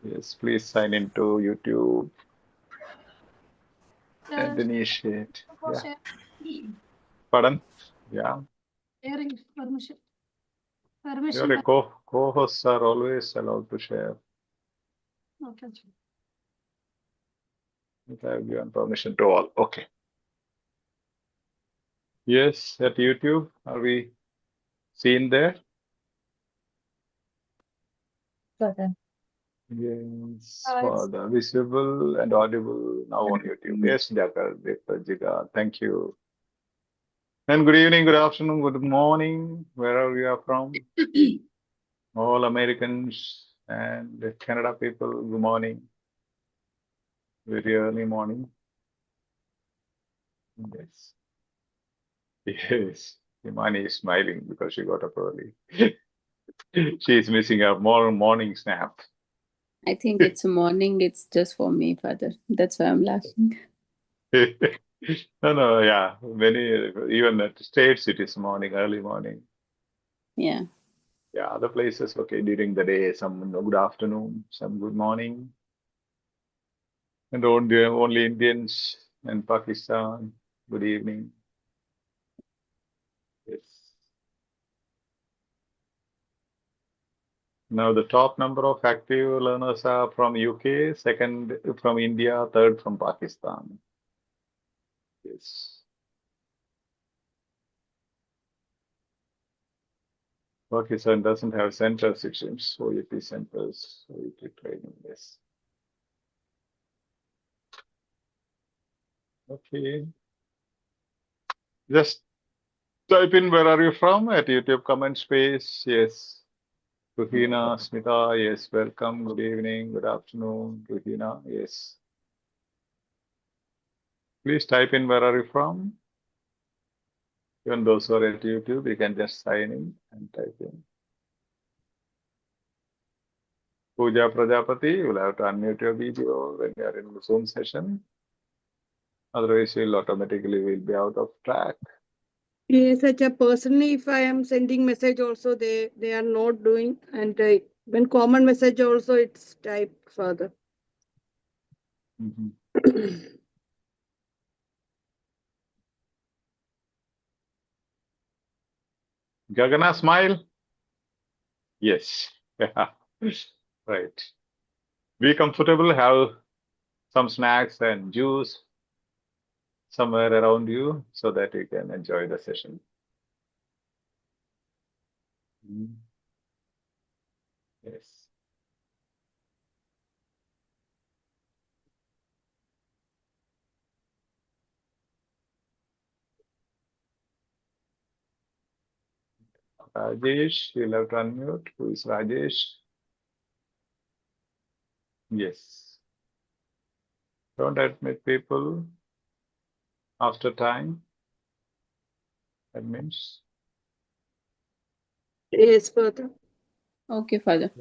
Yes, please sign into YouTube and initiate. Yeah. Pardon? Yeah. Sharing permission. Your co-hosts are always allowed to share. Okay. I have given permission to all. Okay. Yes, at YouTube, are we seen there? Yes, for the visible and audible now on YouTube. Yes, Jiga, thank you. And good evening, good afternoon, good morning, wherever you are from. All Americans and Canada people, good morning. Very early morning. Yes. Yes. Imani is smiling because she got up early. She is missing her morning snap. I think it's a morning. It's just for me, Father. That's why I'm laughing. No, yeah. Many, even at States, it is morning, early morning. Yeah. Yeah, other places, okay, during the day, some good afternoon, some good morning. And only Indians and Pakistan, good evening. Yes. Now the top number of active learners are from UK, second from India, third from Pakistan. Yes. Pakistan doesn't have centers, it seems. OET centers, OET training, yes. Okay. Just type in where are you from at YouTube comment space. Yes. Ruhina, Smita, yes, welcome. Good evening, good afternoon, Ruhina, yes. Please type in where are you from. Even those who are at YouTube, you can just sign in and type in. Pooja Prajapati, you will have to unmute your video when you are in the Zoom session. Otherwise, you'll automatically will be out of track. Yes, personally, if I am sending message also, they are not doing. And when common message also, it's typed further. Gagana, smile. Yes. Right. Be comfortable, have some snacks and juice somewhere around you so that you can enjoy the session. Yes. Rajesh, you'll have to unmute. Who is Rajesh? Yes. Don't admit people after time. That means. Yes, further. Okay, Father.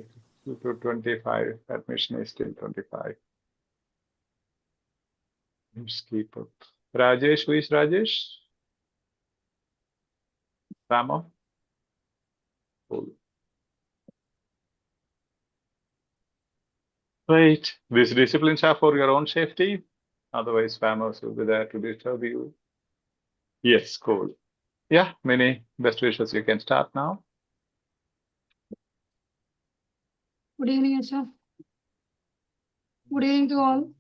To 25. Admission is still 25. Let's keep up. Rajesh, who is Rajesh? Samo? Cool. Right. These disciplines are for your own safety. Otherwise, spammers will be there to disturb you. Yes, cool. Yeah, many best wishes. You can start now. Good evening, Asha. Good evening to all.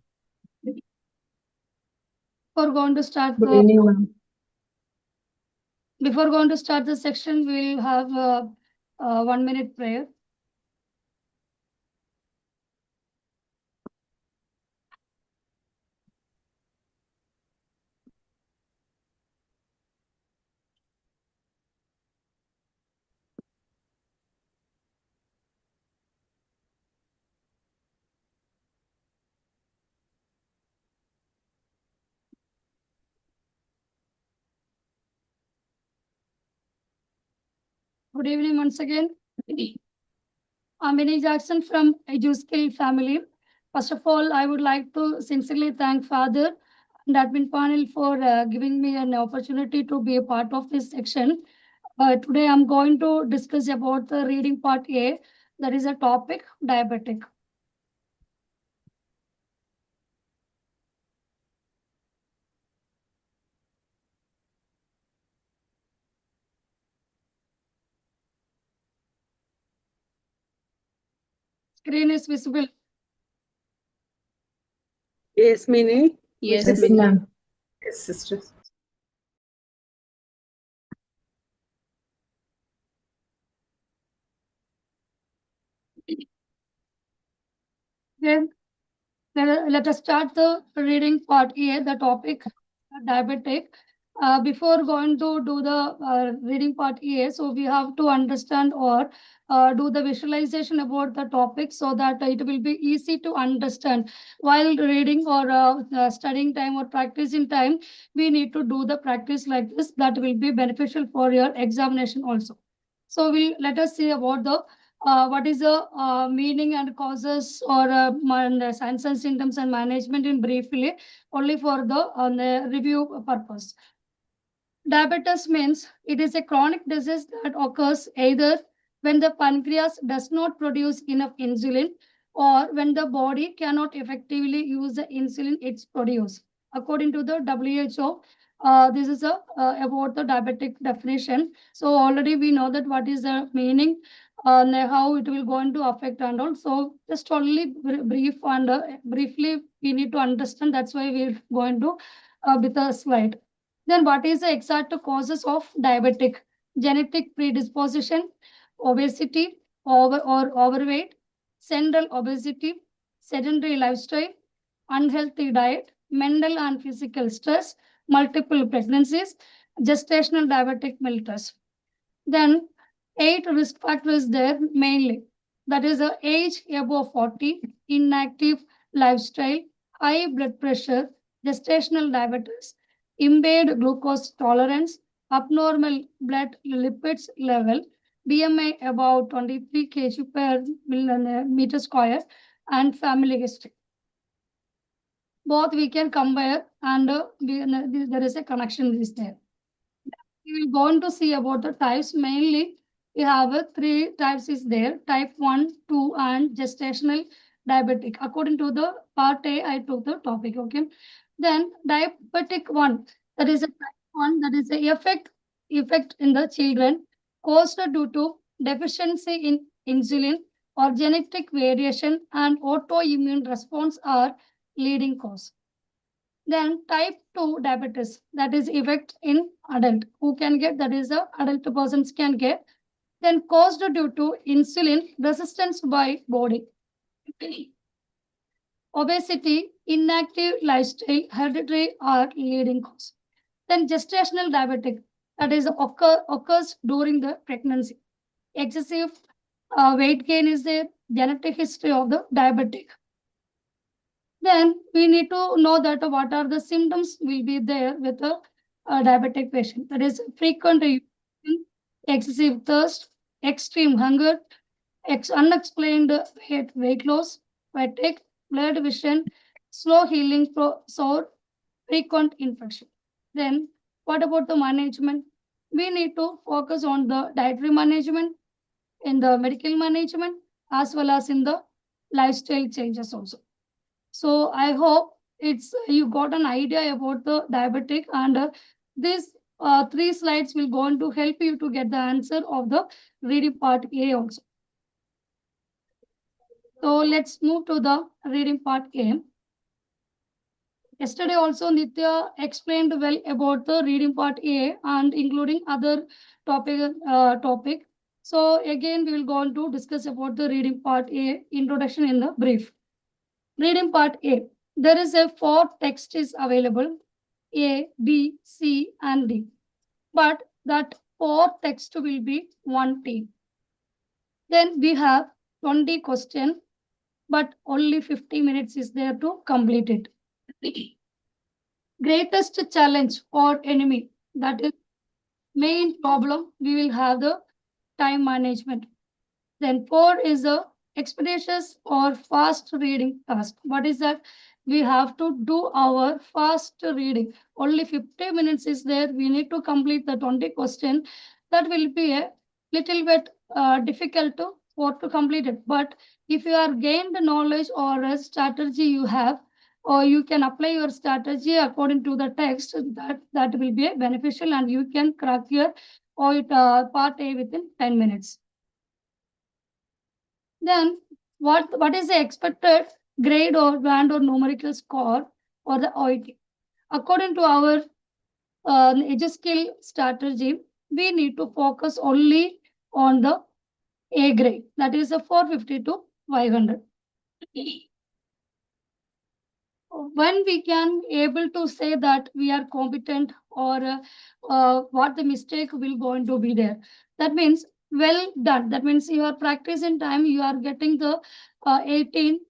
Before going to start the section, we will have a 1 minute prayer. Good evening once again. I'm Vinny Jackson from EduSkills family. First of all, I would like to sincerely thank Father and admin panel for giving me an opportunity to be a part of this section. Today, I'm going to discuss about the reading part A. That is a topic, diabetic. Screen is visible. Yes, Mini. Yes, Yes, Mini. ma'am. Yes, sister. Then let us start the reading part here, the topic diabetic. Before going to do the reading part here, so we have to understand or do the visualization about the topic so that it will be easy to understand. While reading or studying time or practicing time, we need to do the practice like this. That will be beneficial for your examination also. So let us see about the what is the meaning and causes or the signs and symptoms and management in briefly only for the review purpose. Diabetes means it is a chronic disease that occurs either when the pancreas does not produce enough insulin or when the body cannot effectively use the insulin it's produced. According to the WHO, this is about the diabetic definition. So already we know that what is the meaning and how it will going to affect and all. So just only brief and briefly we need to understand. That's why we're going to with a slide. Then what is the exact causes of diabetic? Genetic predisposition, obesity, or overweight, central obesity, sedentary lifestyle, unhealthy diet, mental and physical stress, multiple pregnancies, gestational diabetic mellitus. Then 8 risk factors there mainly. That is the age above 40, inactive lifestyle, high blood pressure, gestational diabetes, impaired glucose tolerance, abnormal blood lipids level, BMI about 23 kg per meter square, and family history. Both we can compare and there is a connection is there. We will go on to see about the types. Mainly, we have 3 types is there: type 1, 2, and gestational diabetic. According to the part A, I took the topic. Okay. Then diabetic 1, that is a type 1, that is the effect in the children caused due to deficiency in insulin or genetic variation and autoimmune response are leading cause. Then type 2 diabetes, that is effect in adult. Who can get? That is the adult persons can get. Then caused due to insulin resistance by body. Obesity, inactive lifestyle, hereditary are leading cause. Then gestational diabetic, that is occurs during the pregnancy. Excessive weight gain is there, genetic history of the diabetic. Then we need to know that what are the symptoms will be there with a diabetic patient. That is frequent urine, excessive thirst, extreme hunger, unexplained weight loss, fatigue, blurred vision, slow healing, sore, frequent infection. Then what about the management? We need to focus on the dietary management, in the medical management, as well as in the lifestyle changes also. So I hope it's you got an idea about the diabetic, and these 3 slides will go on to help you to get the answer of the reading part A also. So let's move to the reading part A. Yesterday also Nitya explained well about the reading part A and including other topic. So again we will go on to discuss about the reading part A introduction in the brief. Reading part A. There is a 4 text is available: A, B, C, and D. But that 4 text will be one team. Then we have 20 question, but only 50 minutes is there to complete it. Greatest challenge or enemy, that is main problem, we will have the time management. Then 4 is a expeditious or fast reading task. What is that? We have to do our fast reading. Only 50 minutes is there. We need to complete the 20 question. That will be a little bit difficult to complete it. But if you are gained knowledge or a strategy you have, or you can apply your strategy according to the text, that will be beneficial, and you can crack your part A within 10 minutes. Then what is the expected grade or band or numerical score for the OET? According to our EduSkill strategy, we need to focus only on the A grade, that is a 450 to 500. When we can able to say that we are competent, or what the mistake will going to be there, that means well done. That means you are practicing time, you are getting the 18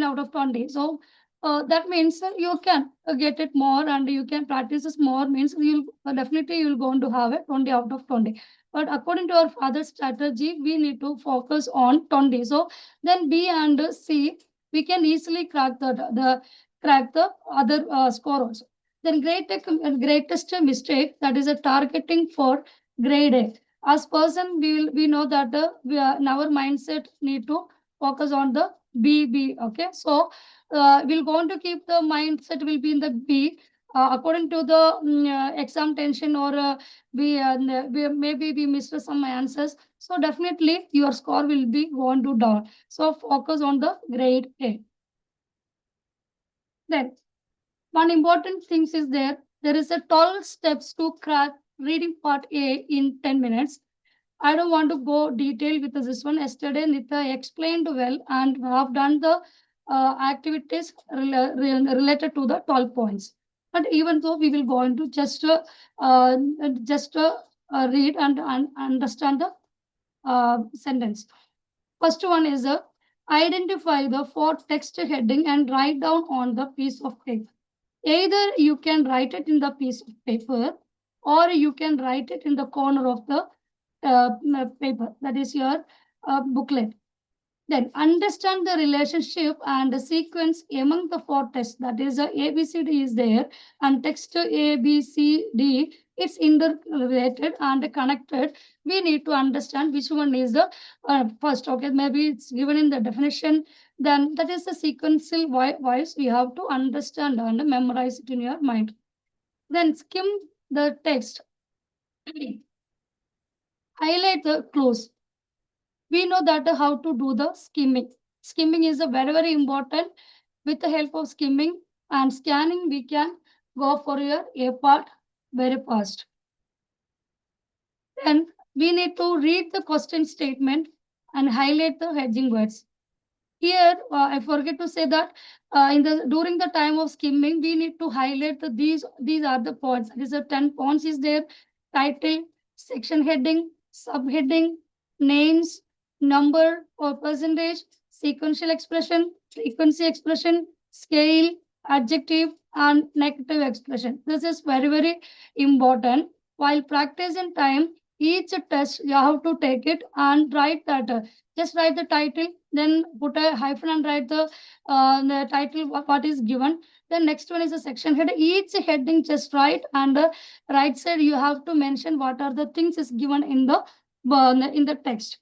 out of 20. So that means you can get it more, and you can practice this more, means you'll definitely you'll going to have it 20 out of 20. But according to our father's strategy, we need to focus on 20. So then B and C, we can easily crack the other score also. Then greatest mistake, that is a targeting for grade A. As person, we know that in our mindset need to focus on the B. Okay, so we'll going to keep the mindset will be in the B. According to the exam tension, or maybe we missed some answers, so definitely your score will be going to down. So focus on the grade A. Then one important thing is there is a 12 steps to crack reading part A in 10 minutes. I don't want to go detail with this one. Yesterday Nitya explained well, and have done the activities related to the 12 points. But even though we will go into just read and understand the sentence. First one is identify the 4 text heading and write down on the piece of paper. Either you can write it in the piece of paper, or you can write it in the corner of the paper, that is your booklet. Then understand the relationship and the sequence among the 4 texts, that is ABCD is there, and text ABCD, it's interrelated and connected. We need to understand which one is the first. Okay, maybe it's given in the definition, then that is the sequential wise we have to understand and memorize it in your mind. Then skim the text. Highlight the clues. We know that how to do the skimming. Skimming is a very important. With the help of skimming and scanning, we can go for your A part very fast. Then we need to read the question statement and highlight the hedging words. Here, I forget to say that during the time of skimming, we need to highlight these are the points. These are 10 points is there: title, section heading, subheading, names, number or percentage, sequential expression, frequency expression, scale, adjective, and negative expression. This is very important. While practicing time, each test you have to take it and write that. Just write the title, then put a hyphen and write the title what is given. The next one is a section head. Each heading just write, and right side you have to mention what are the things is given in the text.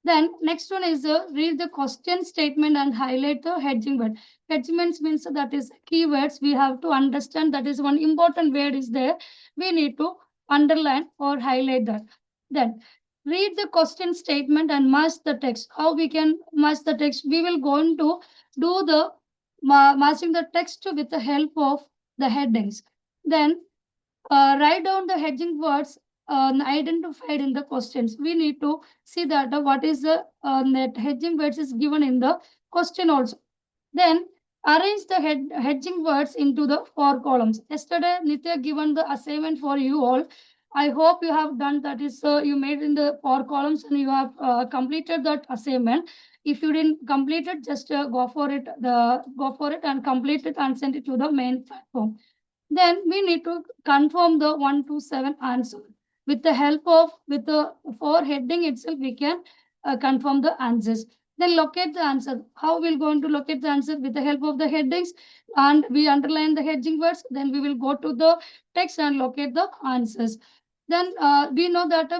Then next one is read the question statement and highlight the hedging word. Hedging means that is keywords we have to understand. That is one important word is there. We need to underline or highlight that. Then read the question statement and match the text. How we can match the text? We will go into do the matching the text with the help of the headings. Then write down the hedging words identified in the questions. We need to see that what is the hedging words is given in the question also. Then arrange the hedging words into the 4 columns. Yesterday, Nitya given the assignment for you all. I hope you have done that. Is you made in the 4 columns and you have completed that assignment. If you didn't complete it, just go for it and complete it and send it to the main platform. Then we need to confirm the 1 to 7 answer. With the help of the 4 heading itself, we can confirm the answers. Then locate the answer. How we're going to locate the answer? With the help of the headings, and we underline the hedging words. Then we will go to the text and locate the answers. Then we know that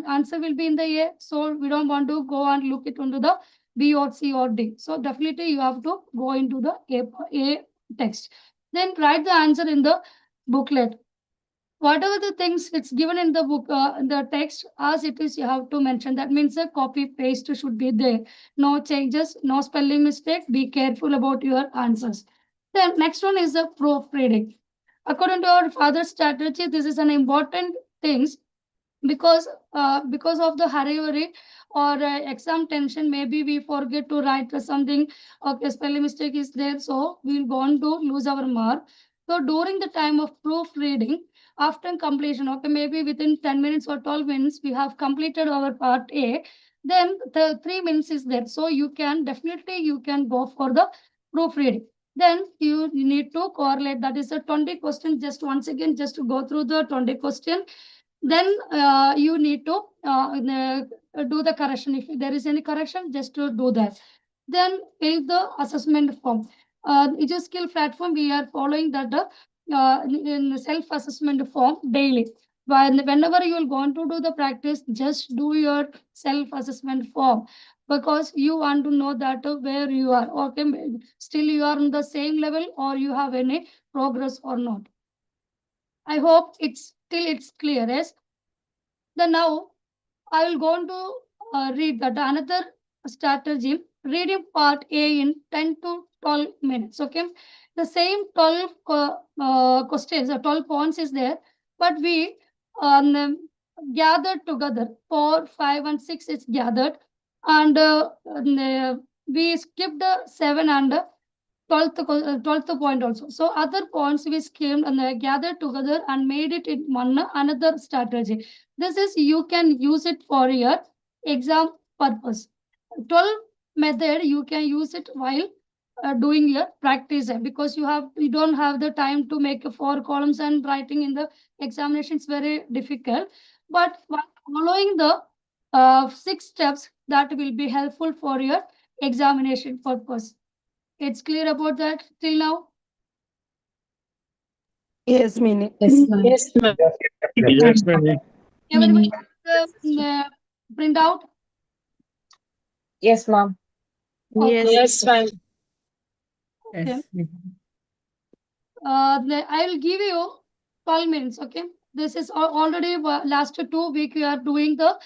answer will be in the A, so we don't want to go and look it into the B or C or D. So definitely you have to go into the A text. Then write the answer in the booklet. whatever the things it's given in the book, in the text, as it is, you have to mention. That means a copy paste should be there. No changes, no spelling mistake. Be careful about your answers. Then next one is the proofreading. According to our father's strategy, this is an important thing because of the hurry or exam tension, maybe we forget to write something. Okay, spelling mistake is there, so we'll going to lose our mark. So during the time of proofreading, after completion, okay, maybe within 10 minutes or 12 minutes, we have completed our part A, then the 3 minutes is there. So you can definitely, you can go for the proofreading. Then you need to correlate, that is a 20 question. Just once again, just to go through the 20 question. Then you need to do the correction. If there is any correction, just to do that. Then fill the assessment form. EduSkill platform, we are following that in self-assessment form daily. Whenever you will going to do the practice, just do your self-assessment form, because you want to know that where you are. Okay, still you are on the same level, or you have any progress or not. I hope it's clear. Yes. Then now I will go on to read that another strategy. Reading part A in 10 to 12 minutes. Okay. The same 12 questions or 12 points is there, but we gathered together. 4, 5, and 6 is gathered. And we skipped the 7 and 12th point also. So other points we skimmed and gathered together and made it in one another strategy. This is, you can use it for your exam purpose. 12 method, you can use it while doing your practice, because you don't have the time to make 4 columns and writing in the examination is very difficult. But while following the 6 steps, that will be helpful for your examination purpose. It's clear about that till now? Yes, Mini. Yes, ma'am. Yes, ma'am. Yes, ma'am. Everybody print out? Yes, ma'am. Okay. Yes, ma'am. Okay. Yes. I will give you 12 minutes. Okay. This is already last 2 weeks we are doing the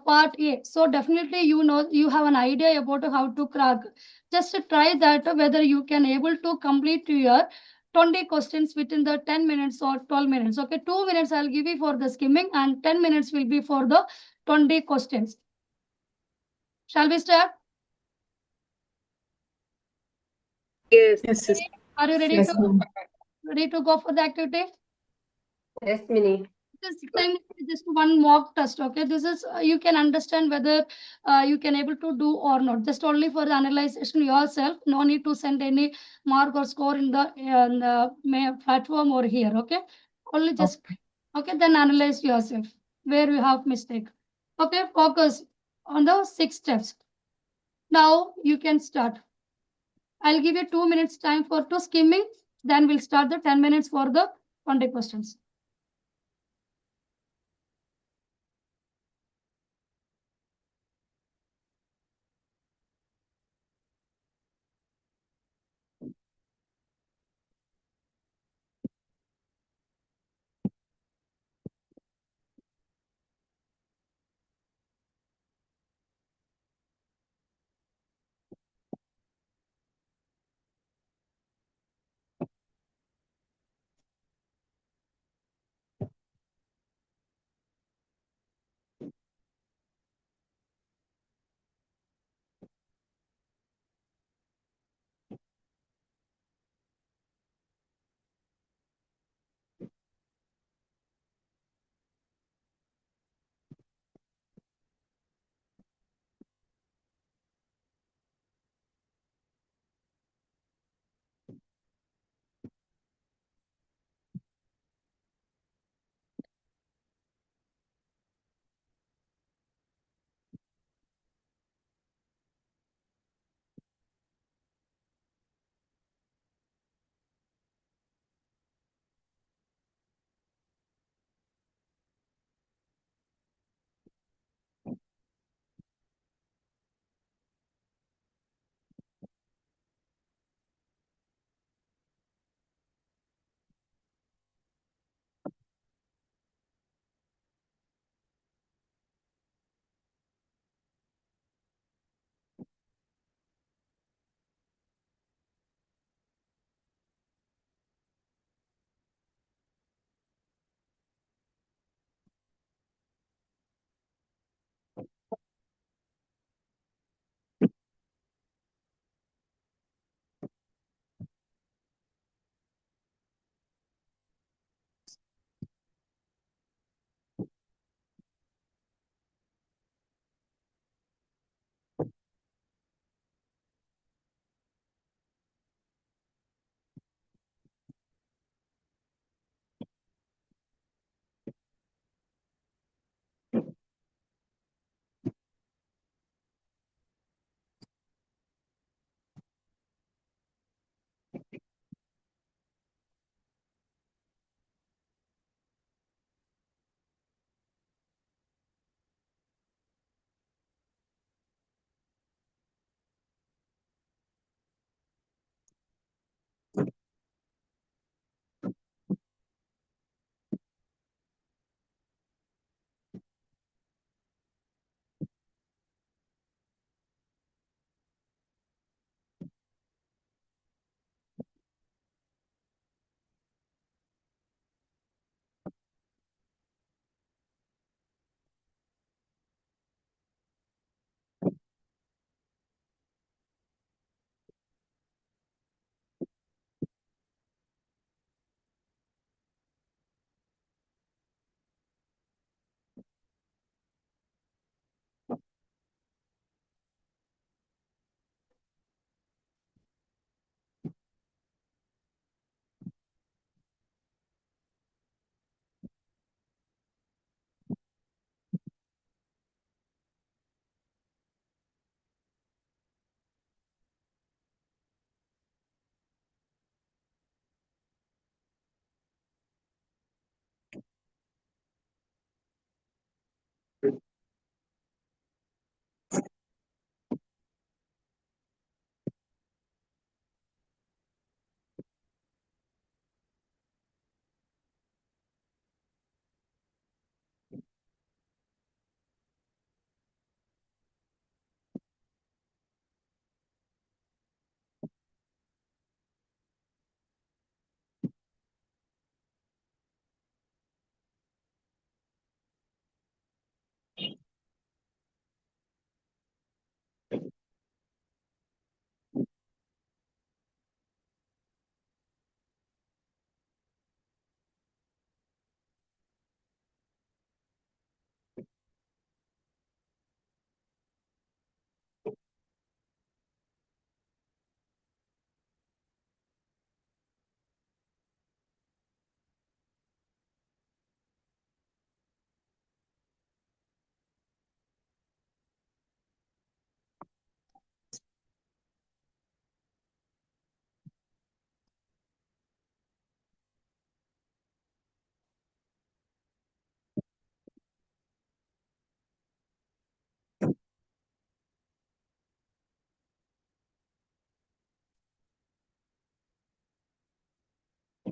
part A. So definitely you have an idea about how to crack. Just to try that whether you can able to complete your 20 questions within the 10 minutes or 12 minutes. Okay. 2 minutes I'll give you for the skimming and 10 minutes will be for the 20 questions. Shall we start? Yes. Yes, sister. Are you ready Yes, ma'am. ready to go for the activity? Yes, Mini. This time just one mock test. Okay, this is you can understand whether you can able to do or not. Just only for the analyzation yourself. No need to send any mark or score in the platform or here. Okay, only just okay. Then analyze yourself where you have mistake. Okay, focus on the 6 steps. Now you can start. I'll give you 2 minutes time for to skimming. Then we'll start the 10 minutes for the 20 questions.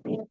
3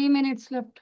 minutes left.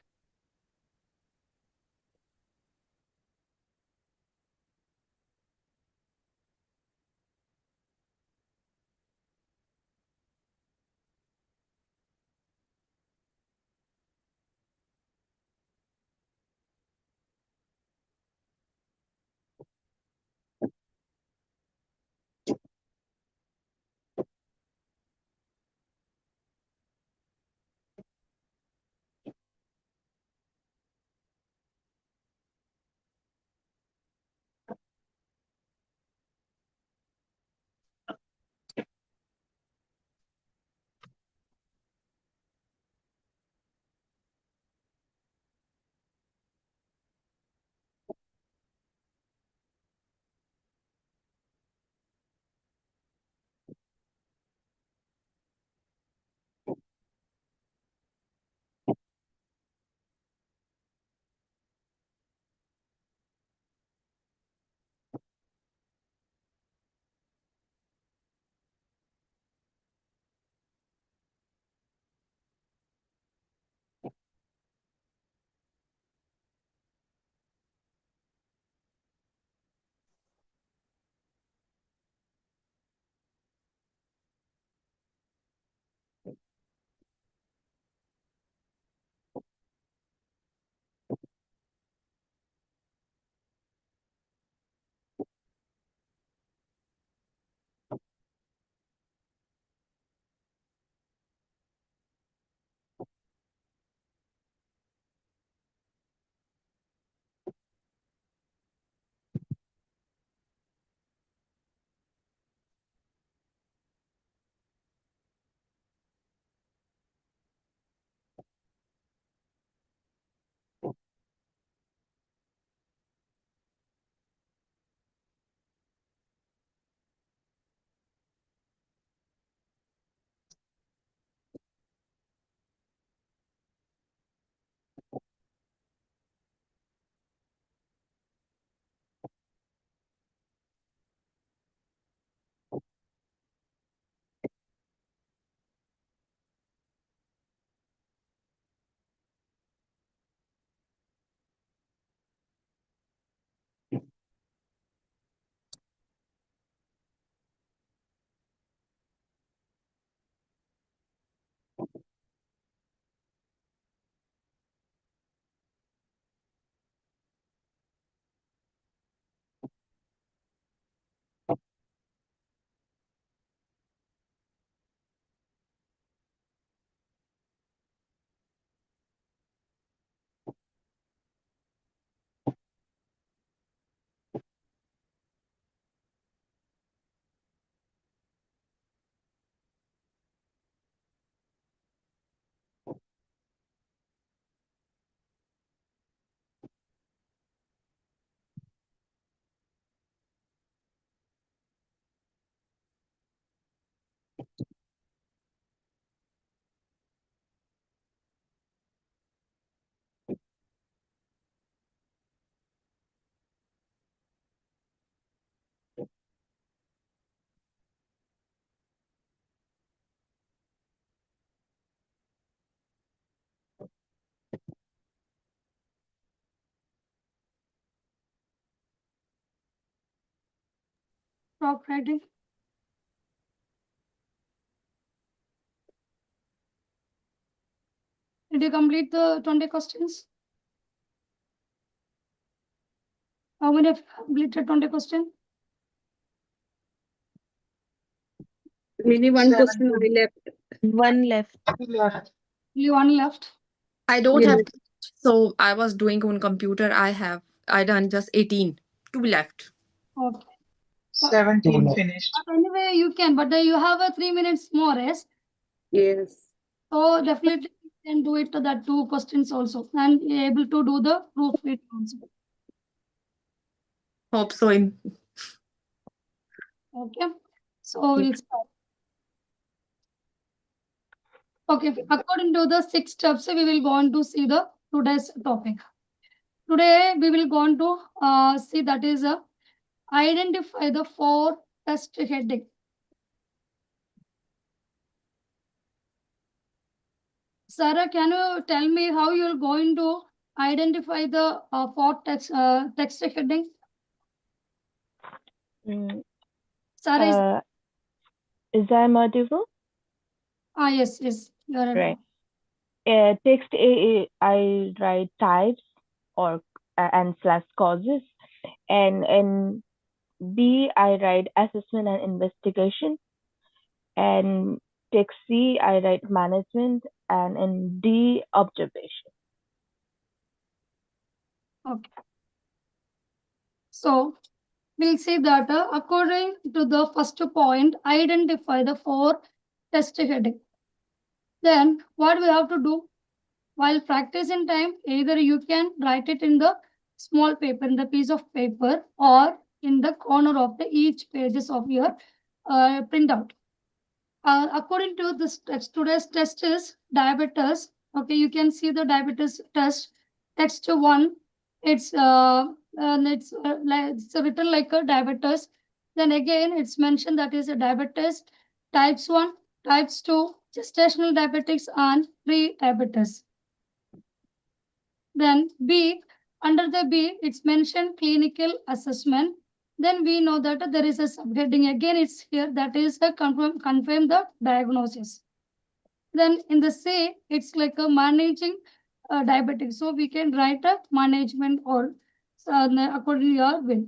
Stop writing. Did you complete the 20 questions? How many have completed 20 questions? Maybe one question only left. One left. Only one left. I don't Yes. have, so I was doing on computer. I done just 18. Two left. Okay. 17 finished. But anyway, you can, but you have a 3 minutes more, yes? Yes. So definitely you can do it to that 2 questions also and be able to do the proofreading also. Hope so. In Okay. So we'll start. Okay, according to the 6 steps, we will go on to see the today's topic. Today we will go on to see that is identify the 4 test heading. Sarah, can you tell me how you're going to identify the 4 text heading? Mm, Sarah is that audible? yes, you are Right. Text A, I write types or and slash causes, and in B, I write assessment and investigation, and text C, I write management, and in D, observation. Okay. So we'll see that according to the first point, identify the 4 test heading. Then what we have to do while practicing time, either you can write it in the small paper, in the piece of paper, or in the corner of the each pages of your printout. According to this text, today's test is diabetes. Okay, you can see the diabetes test. Text 1, it's it's written like a diabetes. Then again, it's mentioned that is a diabetes types 1, types 2, gestational diabetics, and pre-diabetes. Then B, under the B, it's mentioned clinical assessment. Then we know that there is a subheading. Again, it's here that is a confirm the diagnosis. Then in the C, it's like a managing diabetic. So we can write a management or according to your will.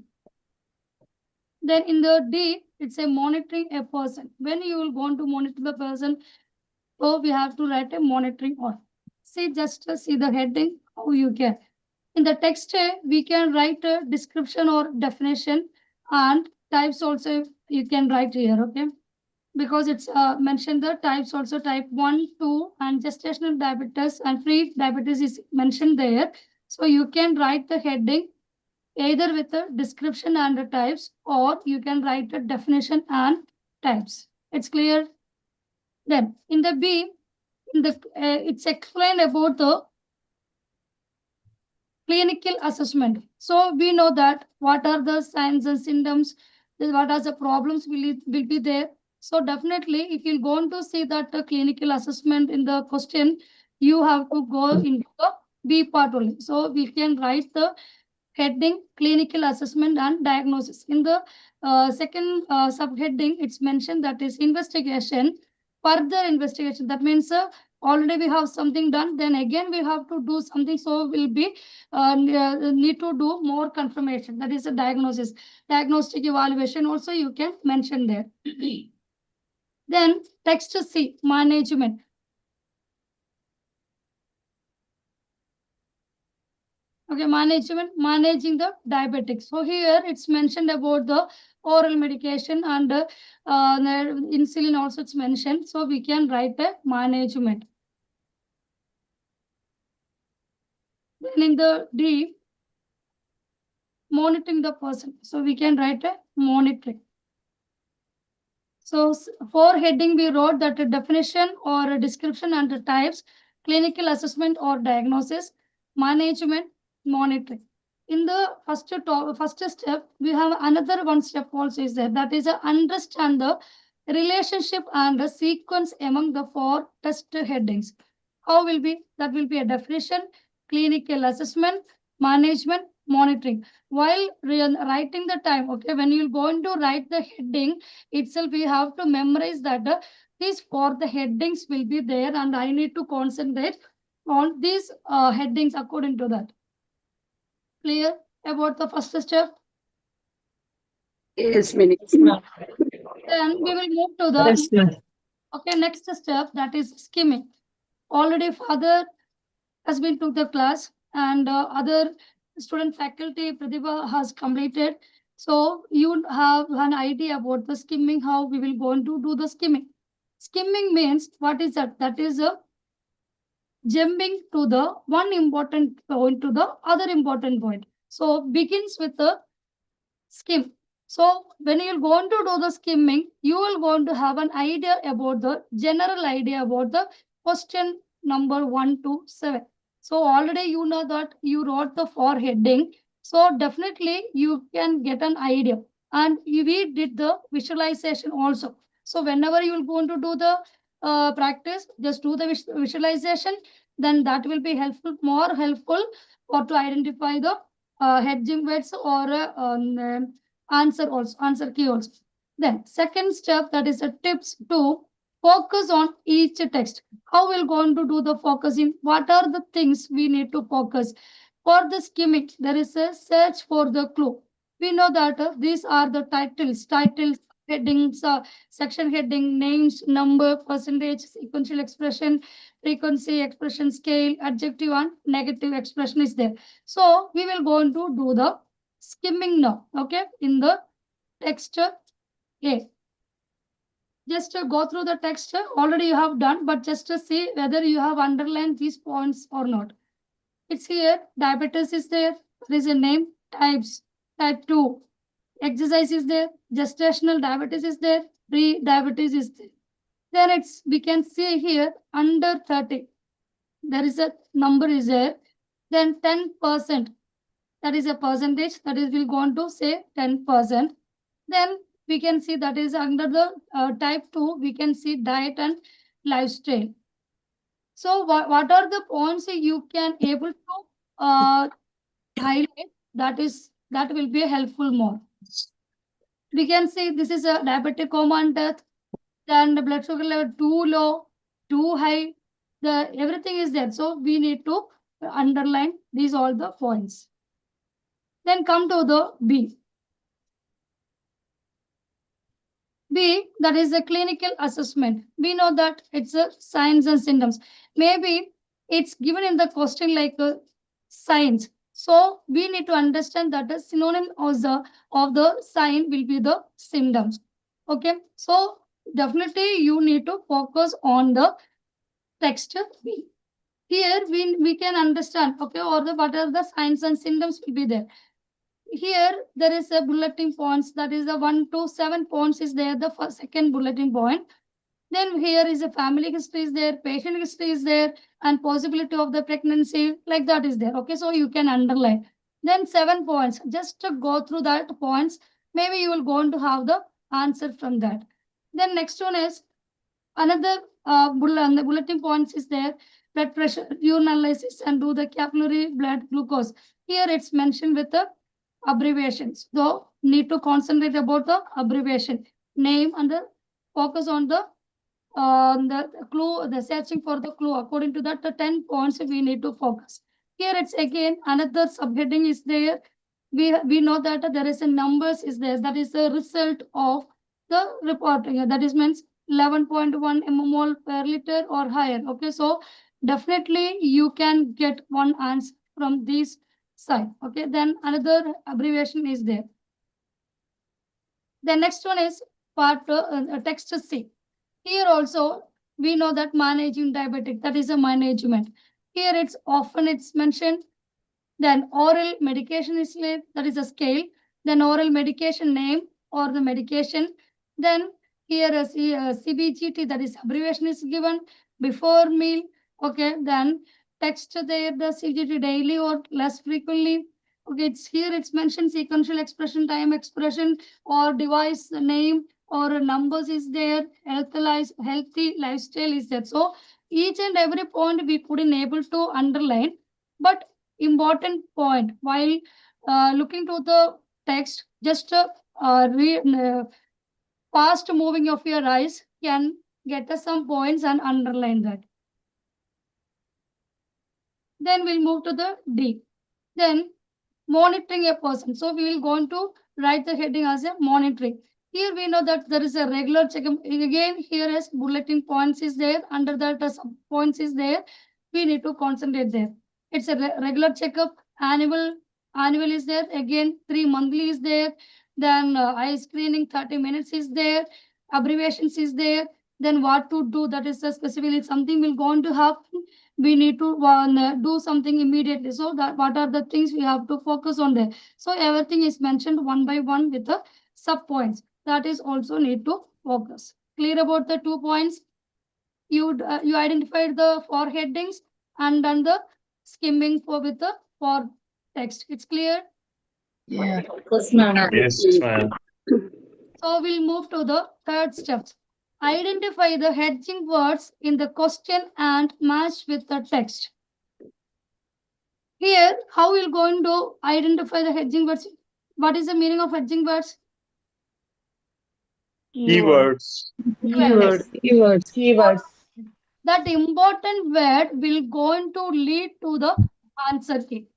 Then in the D, it's a monitoring a person. When you will go to monitor the person, so we have to write a monitoring on. See, just see the heading, how you can. In the text, we can write a description or definition, and types also you can write here, okay? Because it's mentioned the types also, type 1, 2, and gestational diabetes and pre-diabetes is mentioned there. So you can write the heading either with the description and the types, or you can write the definition and types. It's clear? Then in the B, it's explained about the clinical assessment. So we know that what are the signs and symptoms, what are the problems will be there. So definitely, if you go on to see that the clinical assessment in the question, you have to go into the B part only. So we can write the heading clinical assessment and diagnosis. In the second subheading, it's mentioned that is investigation, further investigation. That means already we have something done, then again we have to do something. So we'll be need to do more confirmation. That is a diagnosis. Diagnostic evaluation also you can mention there. Then text C, management. Okay, managing the diabetics. So here it's mentioned about the oral medication and insulin also it's mentioned. So we can write the management. Then in the D, monitoring the person. So we can write a monitoring. So for heading, we wrote that a definition or a description and the types, clinical assessment or diagnosis, management, monitoring. In the first step, we have another one step also is there. That is understand the relationship and the sequence among the 4 test headings. How will be? That will be a definition, clinical assessment, management, monitoring. While writing the time, okay, when you're going to write the heading itself, you have to memorize that these 4 the headings will be there, and I need to concentrate on these headings according to that. Clear about the first step? Yes, Mini. Then we will move to the Yes, ma'am. okay, next step, that is skimming. Already father has been to the class, and other student faculty Pratibha has completed. So you have an idea about the skimming, how we will going to do the skimming. Skimming means, what is that? That is a jumping to the one important point to the other important point. So begins with the skim. So when you're going to do the skimming, you will going to have an idea about the general idea about the question number 1 to 7. So already you know that you wrote the 4 heading. So definitely you can get an idea. And we did the visualization also. So whenever you will going to do the practice, just do the visualization. Then that will be helpful, more helpful, or to identify the hedging words or answer key also. Then second step, that is a tips to focus on each text. How we're going to do the focusing? What are the things we need to focus? For the skimming, there is a search for the clue. We know that these are the titles, headings, section heading, names, number, percentage, sequential expression, frequency, expression scale, adjective, and negative expression is there. So we will go into do the skimming now. Okay, in the text A. Just go through the text. Already you have done, but just to see whether you have underlined these points or not. It's here. Diabetes is there. There is a name. Types. Type 2. Exercise is there. Gestational diabetes is there. Pre-diabetes is there. Then we can see here under 30. There is a number is there. Then 10%. That is a percentage. That is, we'll go on to say 10%. Then we can see that is under the type 2, we can see diet and lifestyle. So what are the points you can able to highlight? That will be helpful more. We can see this is a diabetic coma and death. Then the blood sugar level too low, too high. Everything is there. So we need to underline these all the points. Then come to the B. B, that is a clinical assessment. We know that it's a signs and symptoms. Maybe it's given in the question like signs. So we need to understand that the synonym of the sign will be the symptoms. Okay. So definitely you need to focus on the text B. Here we can understand, okay, or what are the signs and symptoms will be there. Here there is a bulletin points, that is the 1 to 7 points is there, the second bulletin point. Then here is a family history is there, patient history is there, and possibility of the pregnancy, like that is there. Okay, so you can underline. Then 7 points, just to go through that points, maybe you will go on to have the answer from that. Then next one is another the bulletin points is there, blood pressure, urine analysis, and do the capillary blood glucose. Here it's mentioned with the abbreviations. So need to concentrate about the abbreviation name and the focus on the clue, the searching for the clue. According to that, the 10 points we need to focus. Here it's again another subheading is there. We know that there is a numbers is there. That is the result of the reporting. That is means 11.1 mmol per liter or higher. Okay, so definitely you can get one answer from these side. Okay, then another abbreviation is there. The next one is part text C. Here also we know that managing diabetic, that is a management. Here it's mentioned. Then oral medication is there, that is a scale. Then oral medication name or the medication. Then here is CBGT, that is abbreviation is given before meal. Okay, then text there the CBGT daily or less frequently. Okay, it's mentioned sequential expression, time expression, or device name, or numbers is there, healthy lifestyle is there. So each and every point we couldn't able to underline, but important point while looking to the text, just fast moving of your eyes can get us some points and underline that. Then we'll move to the D. Then monitoring a person. So we will going to write the heading as a monitoring. Here we know that there is a regular checkup. Again, here is bulletin points is there. Under that, sub points is there. We need to concentrate there. It's a regular checkup. Annual is there. Again, 3 monthly is there. Then eye screening 30 minutes is there. Abbreviations is there. Then what to do, that is specifically something will going to happen. We need to do something immediately. So that what are the things we have to focus on there. So everything is mentioned one by one with the sub points. That is also need to focus. Clear about the 2 points? You identified the for headings and done the skimming for with the for text. It's clear? Yeah. Yes, ma'am. Yes, ma'am. So we'll move to the third steps. Identify the hedging words in the question and match with the text. Here, how we're going to identify the hedging words? What is the meaning of hedging words? Keywords. Keywords. That important word will going to lead to the answer key.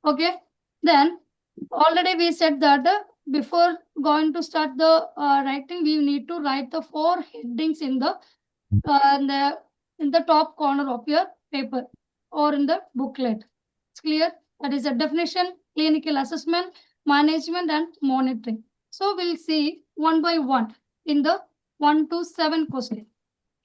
Okay. Then already we said that before going to start the writing, we need to write the 4 headings in the top corner of your paper or in the booklet. It's clear? That is a definition, clinical assessment, management, and monitoring. So we'll see one by one in the 1 to 7 question.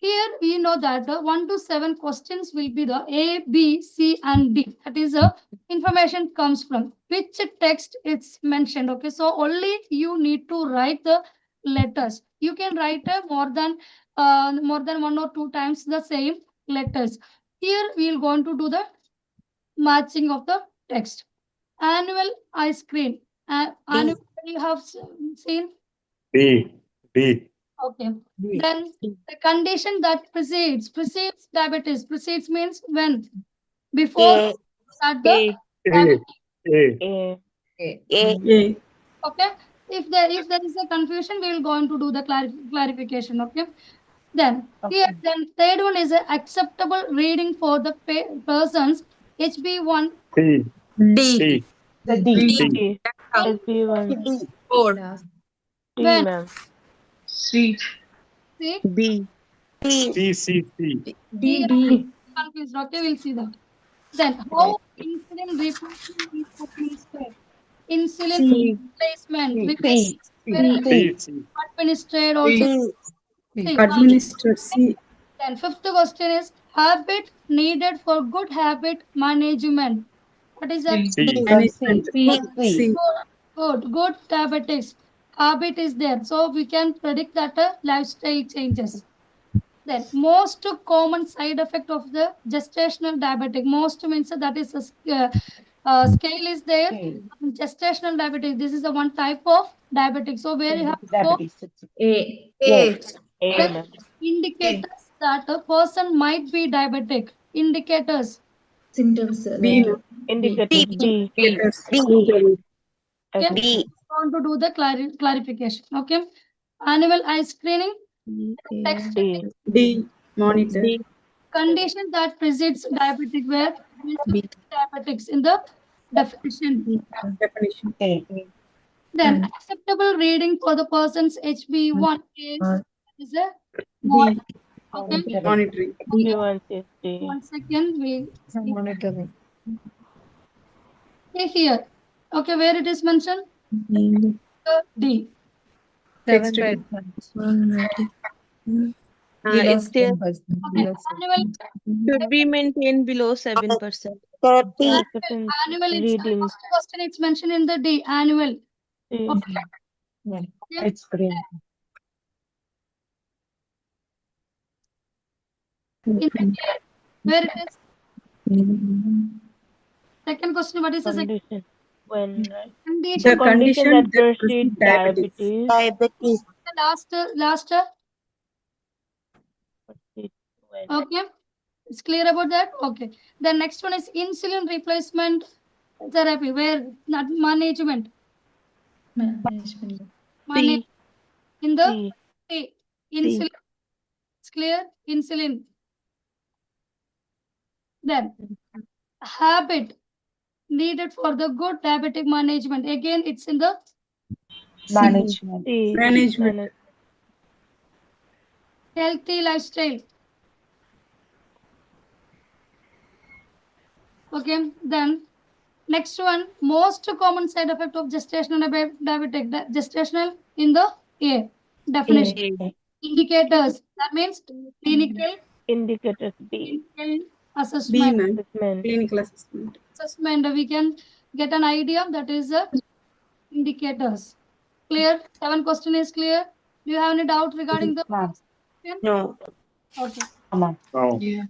Here we know that the 1 to 7 questions will be the A, B, C, and D. That is the information comes from which text it's mentioned. Okay, so only you need to write the letters. You can write more than 1 or 2 times the same letters. Here we will going to do the matching of the text. Annual ice cream. Annual you have seen. D. Okay. Then the condition that precedes diabetes. Precedes means when? Before at the diabetes. A. Okay. If there is a confusion, we will go on to do the clarification. Okay. Then here, then third one is a acceptable reading for the persons HB1. D. D. The D. D. SB1. 4. D, When ma'am. C. see B. C. D. Confused. Okay, we'll see that. Then how insulin replacement is administered? Insulin replacement C. administered also. See, Administered C. then fifth question is habit needed for good habit management. What is that? C. Management C. Good diabetics. Habit is there. So we can predict that lifestyle changes. Then most common side effect of the gestational diabetic. Most means that is a scale is there. Gestational diabetic. This is the one type of diabetic. So where you have Diabetes. A. A, ma'am. indicators that a person might be diabetic. Indicators. Symptoms. B. Indicative D. Okay. D. Want to do the clarification. Okay. Annual eye screening. Text D. D. Monitor. condition that precedes diabetic where diabetics in the definition. Definition. A. Then acceptable reading for the person's HB1 is a D. okay. Monitoring. B1 is D. 1 second, we Monitoring. see here. Okay, where it is mentioned? D. Text. It's there Okay. Annual should be maintained below 7%. Acceptance annual it's reading first question it's mentioned in the D. Annual. D. Okay. It's green. In the D, where it is? Second question, what is the second Condition. When condition? The condition that precedes precedes diabetes. The last Proceed when. okay. It's clear about that? Okay. The next one is insulin replacement Therapy, where not management. Management. Manage C. in the C. A. Insulin. It's clear? Insulin. Then habit needed for the good diabetic management. Again, it's in the Management. C. Management. healthy lifestyle. Okay, then next one, most common side effect of gestational diabetic. Gestational in the A. Definition. A. Indicators. That means clinical Indicators B. clinical B, assessment. ma'am. Assessment. Clinical assessment. Assessment. We can get an idea. That is the indicators. Clear? 7 question is clear. Do you have any doubt regarding the Ma'am. question? No. Okay. Ma'am. Oh, Yeah.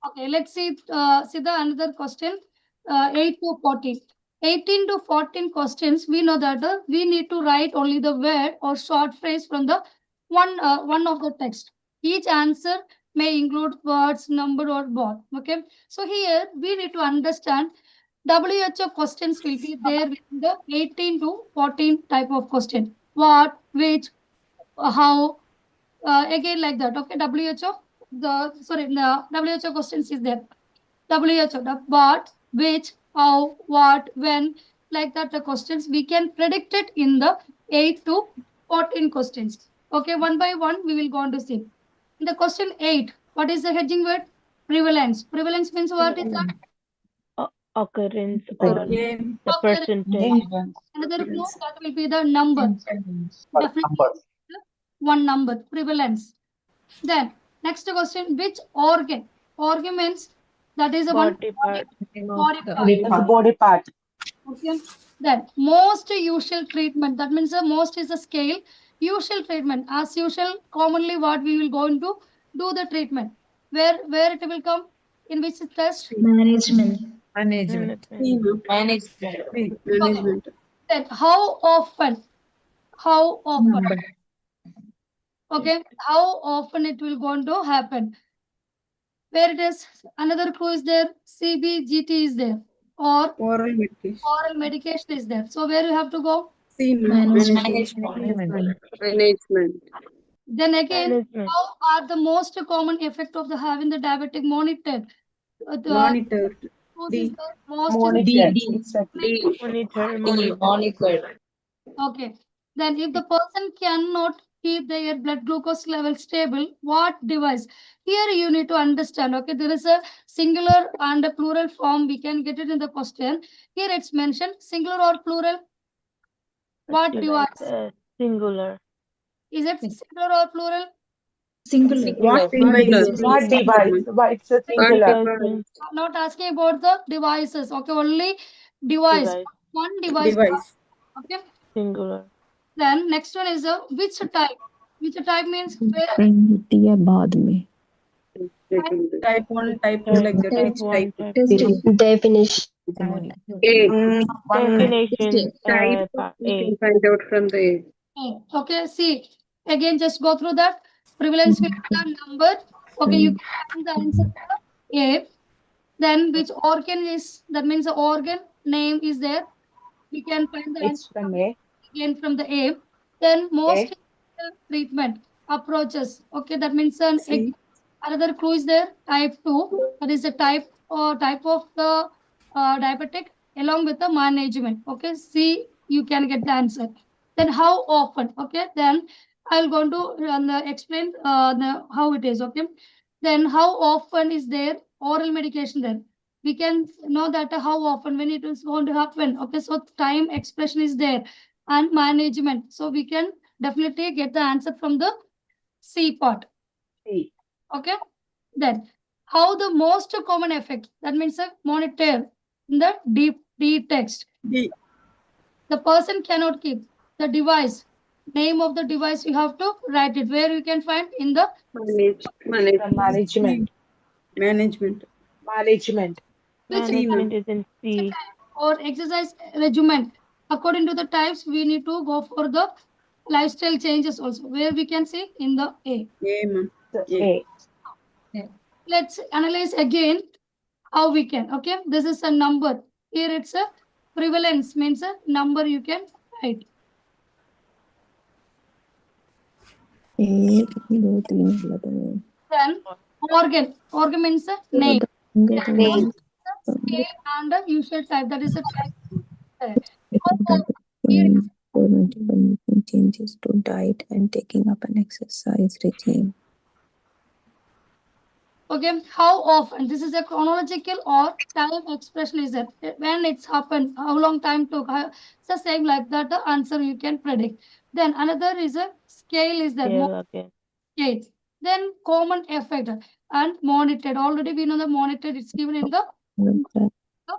Okay, let's see the another question. 8 to 14. 18 to 14 questions, we know that we need to write only the word or short phrase from the one of the text. Each answer may include words, number, or both. Okay, so here we need to understand WHO questions will be there within the 18 to 14 type of question. What, which, how, again like that. Okay, WHO, the WHO questions is there. WHO, the what, which, how, what, when, like that the questions we can predict it in the 8 to 14 questions. Okay, one by one we will go on to see. In the question 8, what is the hedging word? Prevalence. Prevalence means what is that? Occurrence or Again, the Occurrence. percentage. Another clue that will be the number. Definitely one number, prevalence. Then next question, which organ? Organ means that is a one Body part. body part. Body part. Okay. Then most usual treatment. That means the most is the scale. Usual treatment. As usual, commonly what we will going to do the treatment. Where it will come? In which test? Management. Management. C, ma'am. Management. C, management. Then how often? How often? Number. Okay. How often it will going to happen? Where it is? Another clue is there. CBGT is there. Or Oral medication. oral medication is there. So where you have to go? C, ma'am. Management. Management. Management. Then again, Management. how are the most common effect of the having the diabetic monitored? The Monitored. cause is D. the most Monitor. D. Monitor. Monitor. okay. Then if the person cannot keep their blood glucose level stable, what device? Here you need to understand. Okay, there is a singular and a plural form. We can get it in the question. Here it's mentioned singular or plural. What device? Singular. Is it singular or plural? Singular. What device? What device? What it's a What singular. device? I'm not asking about the devices. Okay, only device. Device. One device. Device. Okay. Singular. Then next one is which type? Which type means where दिया बाद में Type 1, type 2, like that. Type Which 1, type? type 2. definition A. Definition. Type Part we A. can find out from the A. Okay, see. Again, just go through that. Prevalence will be the number. Okay, you can find the answer for A. Then which organ is, that means the organ name is there. We can find the It's answer from A. again from the A. Then most treatment approaches. Okay, that means C. another clue is there. Type 2. That is the type or type of the diabetic along with the management. Okay, C, you can get the answer. Then how often? Okay, then I'll go to explain how it is. Okay, then how often is there oral medication there? We can know that how often when it is going to happen. Okay, so time expression is there and management. So we can definitely get the answer from the C part. C. Okay. Then how the most common effect, that means a monitor in the D text. D. The person cannot keep the device. Name of the device you have to write it. Where you can find in the Management. Management. Management. which Management is in C. or exercise regimen. According to the types, we need to go for the lifestyle changes also. Where we can see in the A. A, ma'am. A. Let's analyze again how we can. Okay, this is a number. Here it's a Prevalence means a number you can write. 1 2 3 11 Then organ means a name. name Scale and a usual type, that is a type. making changes to diet and taking up an exercise regime. Okay, how often? This is a chronological or time expression is it? When it's happened, how long time took? It's the same like that, the answer you can predict. Then another is a scale is that Scale again. scale. Then common effect and monitored. Already we know the monitored, it's given in the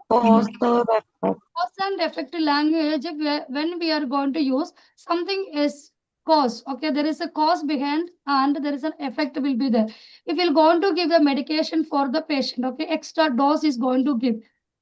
cause and effect language. When we are going to use something is cause, okay, there is a cause behind and there is an effect will be there. If you're going to give the medication for the patient, okay, extra dose is going to give,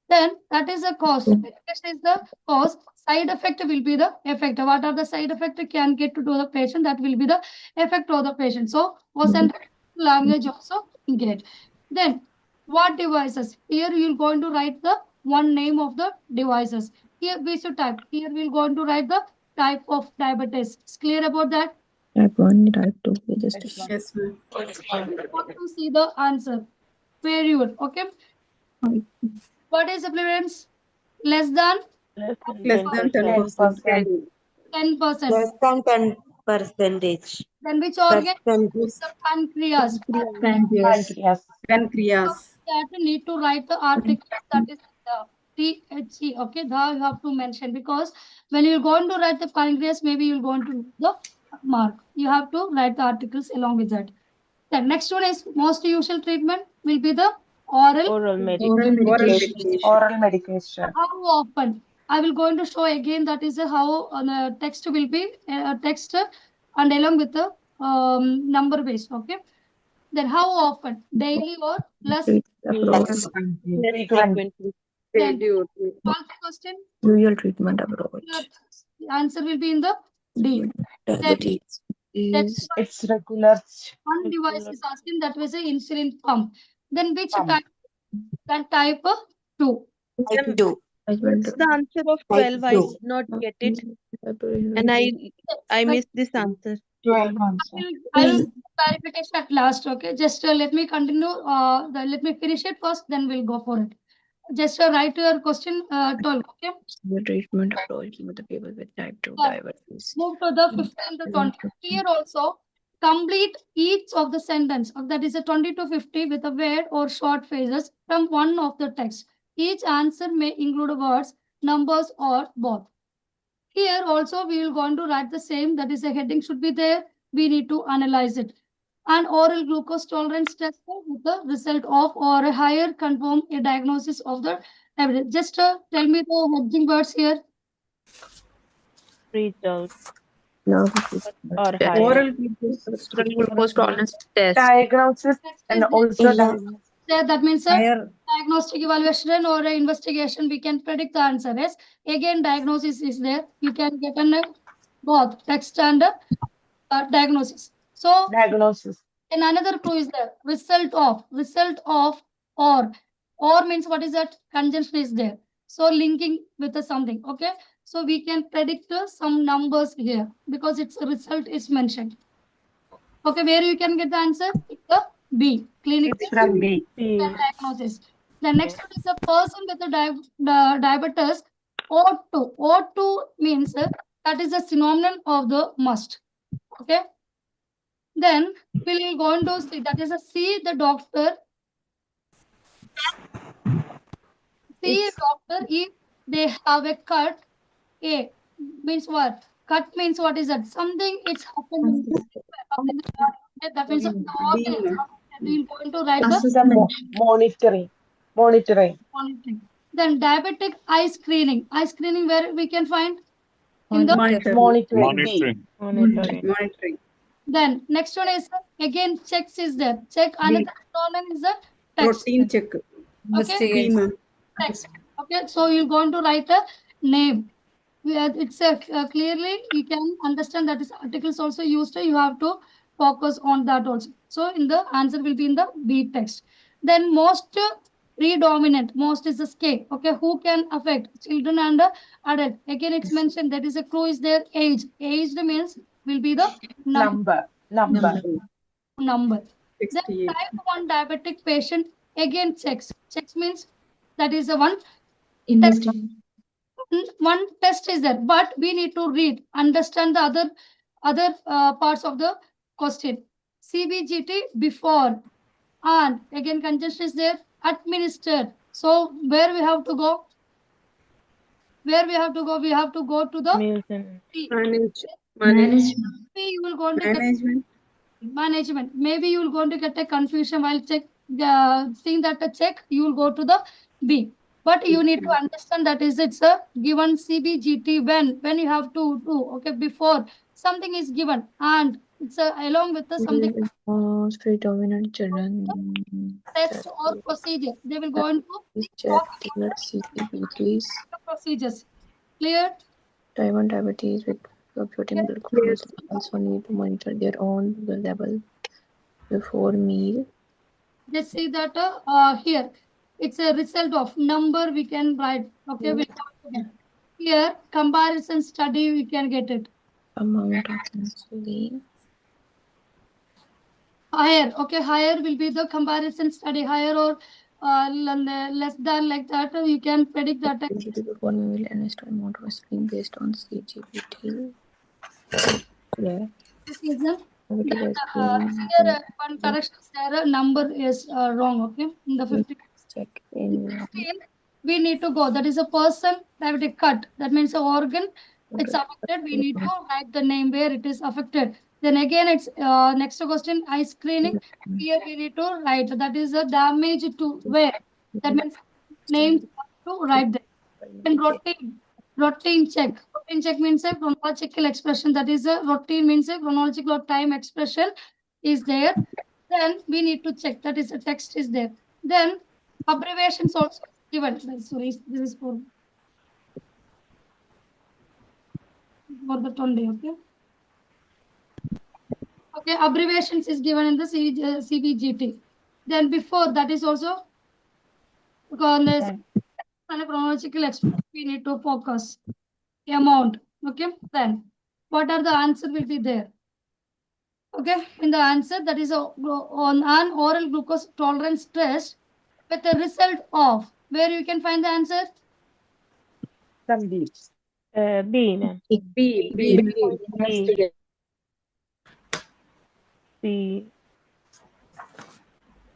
then that is a cause. Medication is the cause, side effect will be the effect. What are the side effect can get to the patient, that will be the effect of the patient. So cause and language also get. Then what devices? Here you're going to write the one name of the devices. Here we should type. Here we're going to write the type of diabetes. It's clear about that? Type 1, type 2, we just Yes, ma'am. Want to see the answer. Very good. Okay. What is the prevalence? Less than Less than 10%. 10%. Less than 10%. Then which organ? Percentage. The pancreas. Pancreas. Yes. Pancreas. That you need to write the article, that is the THE. Okay, that you have to mention, because when you're going to write the pancreas, maybe you're going to the mark. You have to write the articles along with that. The next one is most usual treatment will be the oral. Oral medication. Oral medication. Oral medication. How often? I will going to show again, that is how the text will be text and along with the number base. Okay. Then how often? Daily or less? Less Frequent. Then Schedule. 12th question. usual treatment approach. The answer will be in the D. Diabetes is It's regular. One device is asking, that was an insulin pump. Then which Pump. type? That type 2. type 2. What's the answer of Type 12? I 2. not get it. And I missed this answer. 12 answer. I will clarification at last. Okay, just let me continue. Let me finish it first, then we'll go for it. Just write your question 12. Okay. the treatment approach with the people with type 2 Yeah. diabetes. Move to the 15 to 20. Here also, complete each of the sentence. That is a 20 to 50 with a word or short phrases from one of the text. Each answer may include words, numbers, or both. Here also we will going to write the same. That is a heading should be there. We need to analyze it. An oral glucose tolerance test with the result of or a higher confirm a diagnosis of the diabetes. Just tell me the heading words here. Result Now, or higher. Oral glucose tolerance test. Diagnosis and also diagnosis. Yeah, that means a Higher. diagnostic evaluation or a investigation. We can predict the answer. Yes. Again, diagnosis is there. You can get an both text and diagnosis. So Diagnosis. and another clue is there. Result of or means what is that? Conjunction is there. So linking with something. Okay. So we can predict some numbers here because its result is mentioned. Okay, where you can get the answer? It's the B. Clinical It's from B. diagnosis. The next one is a person with the diabetes O2. O2 means that is a synonym of the must. Okay. Then we will go on to see, that is a see the doctor. See a doctor if they have a cut. A means what? Cut means what is that? Something it's happened. That means we will going to write the Monitoring. monitoring. Then diabetic eye screening. Eye screening where we can find in the Monitoring. Monitoring. Then next one is again checks is there. Check another synonym is the text. Routine check. Okay. Text. Okay. So you're going to write a name. It's a clearly you can understand that is articles also used. You have to focus on that also. So in the answer will be in the B text. Then most Predominant, most is the K. Okay, who can affect children and adult? Again, it's mentioned that is a clue is their age. Aged means will be the Number. number. Then 68. type 1 diabetic patient again checks. Checks means that is the one test. Investigate. One test is there, but we need to read, understand the other parts of the question. CBGT before and again congestion is there administered. So where we have to go? Where we have to go? We have to go to the Meals and C. Manage. Management. Maybe you will going to get Management. management. Maybe you will going to get a confusion while seeing that a check. You will go to the B. But you need to understand that is it's a given CBGT when you have to do okay before something is given and it's along with the something Most predominant children test or procedure. They will go into check their CGPTs. procedures. Clear? Type 1 diabetes with fluctuating blood glucose also need to monitor their own sugar level before meal. Just see that here it's a result of number we can write. Okay, we here comparison study we can get it. Amount of insulin. Higher, okay, higher will be the comparison study. Higher or less than like that. You can predict that. Before meal and estimate amount of insulin based on CGPT. Yeah. This is the Here, one correction there number is wrong. Okay, in the 50. Check in. 15, we need to go. That is a person diabetic cut. That means an organ. It's affected. We need to write the name where it is affected. Then again, it's next question. Eye screening. Here we need to write. That is a damage to where. That means name to write there. And routine check. Routine check means a chronological expression. That is a routine means a chronological time expression is there. Then we need to check. That is a text is there. Then abbreviations also given. Sorry, this is for the Sunday. Okay. Okay, abbreviations is given in the CBGT. Then before that is also on this chronological expression. We need to focus amount. Okay. Then what are the answer will be there? Okay, in the answer that is on an oral glucose tolerance test with the result of where you can find the answer. Some B. B, ma'am. B.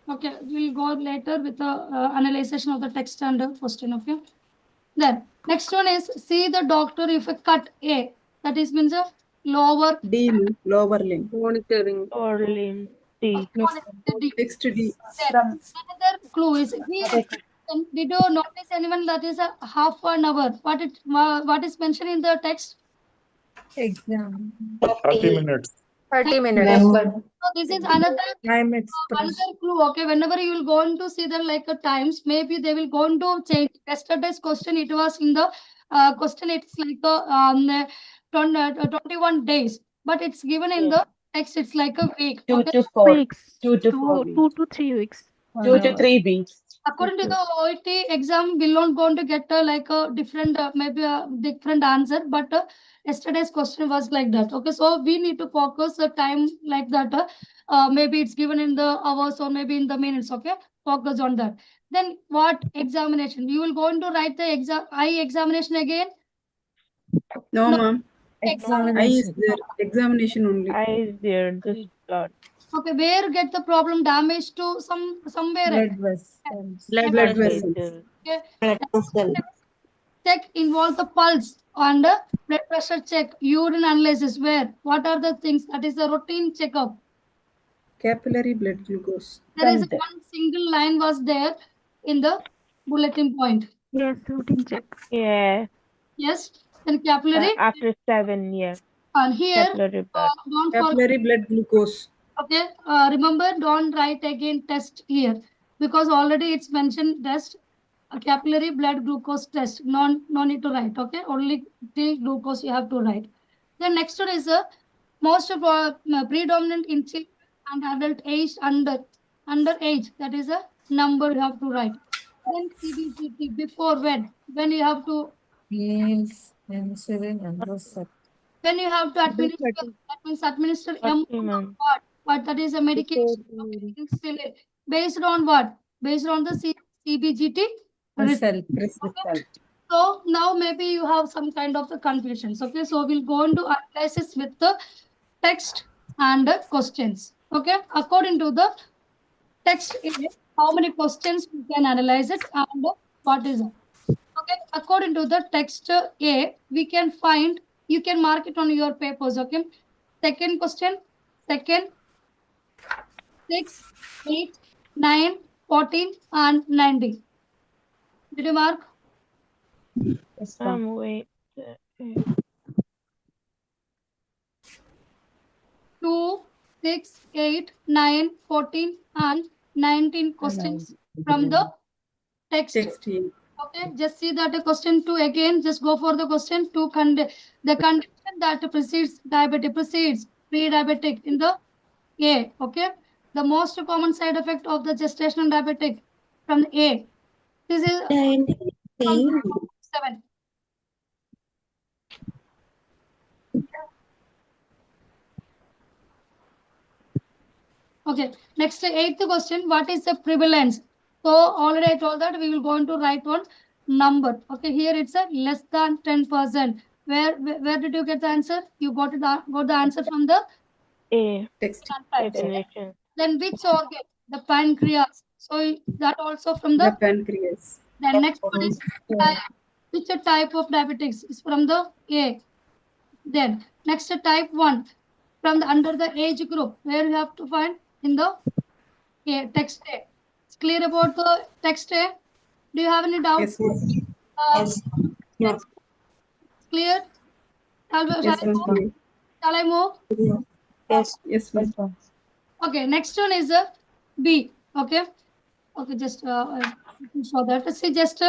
Okay, we'll go later with the analysis of the text and the question. Okay. Then next one is see the doctor if a cut A. That is means a lower D. Lower limb. Monitoring. Or limb. D. Next D. Another clue is here. Did you notice anyone that is a half an hour? What is mentioned in the text? Exam. 30 minutes. 30 minutes. Remember. So this is another Time express. another clue. Okay, whenever you will go on to see the like times, maybe they will go on to change. Yesterday's question it was in the question. It's like 21 days, but it's given in the text. It's like a week. 2 Okay? to 4. Weeks. 2 to 4 2 weeks. to 3 weeks. 2 to 3 weeks. According to the OET exam, we're not going to get like a different, maybe a different answer, but yesterday's question was like that. Okay, so we need to focus the time like that. Maybe it's given in the hours or maybe in the minutes. Okay, focus on that. Then what examination? You will going to write the eye examination again? No, ma'am. Examination. I is there. Examination only. I is there. Just blood. Okay, where get the problem damage to somewhere? Blood vessels. Blood vessels. Okay. Check involve the pulse and blood pressure check, urine analysis. Where? What are the things? That is the routine checkup. Capillary blood glucose. There is one single line was there in the bulletin point. Yes, routine check. Yeah. Yes. Then capillary. After 7 years. And here, Capillary blood. don't forget. Capillary blood glucose. Okay. Remember, don't write again test here because already it's mentioned test. A capillary blood glucose test. No need to write. Okay. Only till glucose you have to write. The next one is most predominant in children and adult age under age. That is a number you have to write. Then CBGT before when you have to Means ensuring underset. when you have to administer, that means administer amount of what? What that is a medication. Okay, fill it. Based on what? Based on the CBGT Result. Okay. So now maybe you have some kind of the confusions. Okay, so we'll go into analysis with the text and the questions. Okay, according to the text, how many questions we can analyze it and what is it? Okay, according to the text A, we can find, you can mark it on your papers. Okay, second question, second, 6, 8, 9, 14, and 19. Did you mark? Yes, wait. 2, 6, 8, 9, 14, and 19 questions from the text. Okay, just see that the question 2 again. Just go for the question 2. The condition that precedes diabetic precedes pre-diabetic in the A. Okay, the most common side effect of the gestational diabetic from the A. This is from 7. Okay, next 8th question. What is the prevalence? So already I told that we will go into write one number. Okay, here it's a less than 10%. Where did you get the answer? You got the answer from the A. Text. Definition. Then which organ? The pancreas. So that also from the pancreas. Then next one is which type of diabetics is from the A. Then next type 1 from the under the age group where you have to find in the text A. It's clear about the text A. Do you have any doubts? Yes. Yes. Clear? Shall I move? Yes. Yes, ma'am. Okay, next one is B. Okay. Okay, just show that. See, just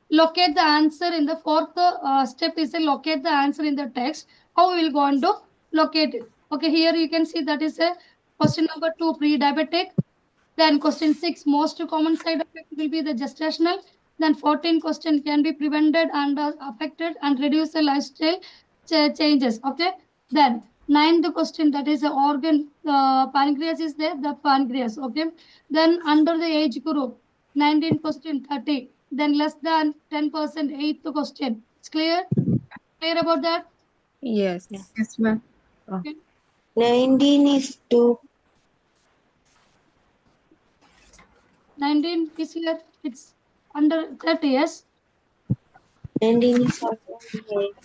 locate the answer in the fourth step is locate the answer in the text. How we will go on to locate it? Okay, here you can see that is a question number 2, pre-diabetic. Then question 6, most common side effect will be the gestational. Then 14 question can be prevented and affected and reduce the lifestyle changes. Okay. Then 9th question, that is the organ, pancreas is there, the pancreas. Okay. Then under the age group, 19 question 30. Then less than 10%, 8th question. It's clear? Clear about that? Yes. Yes, ma'am. Okay. 19 is 2. 19 is here. It's under 30, yes? 19 is also 8.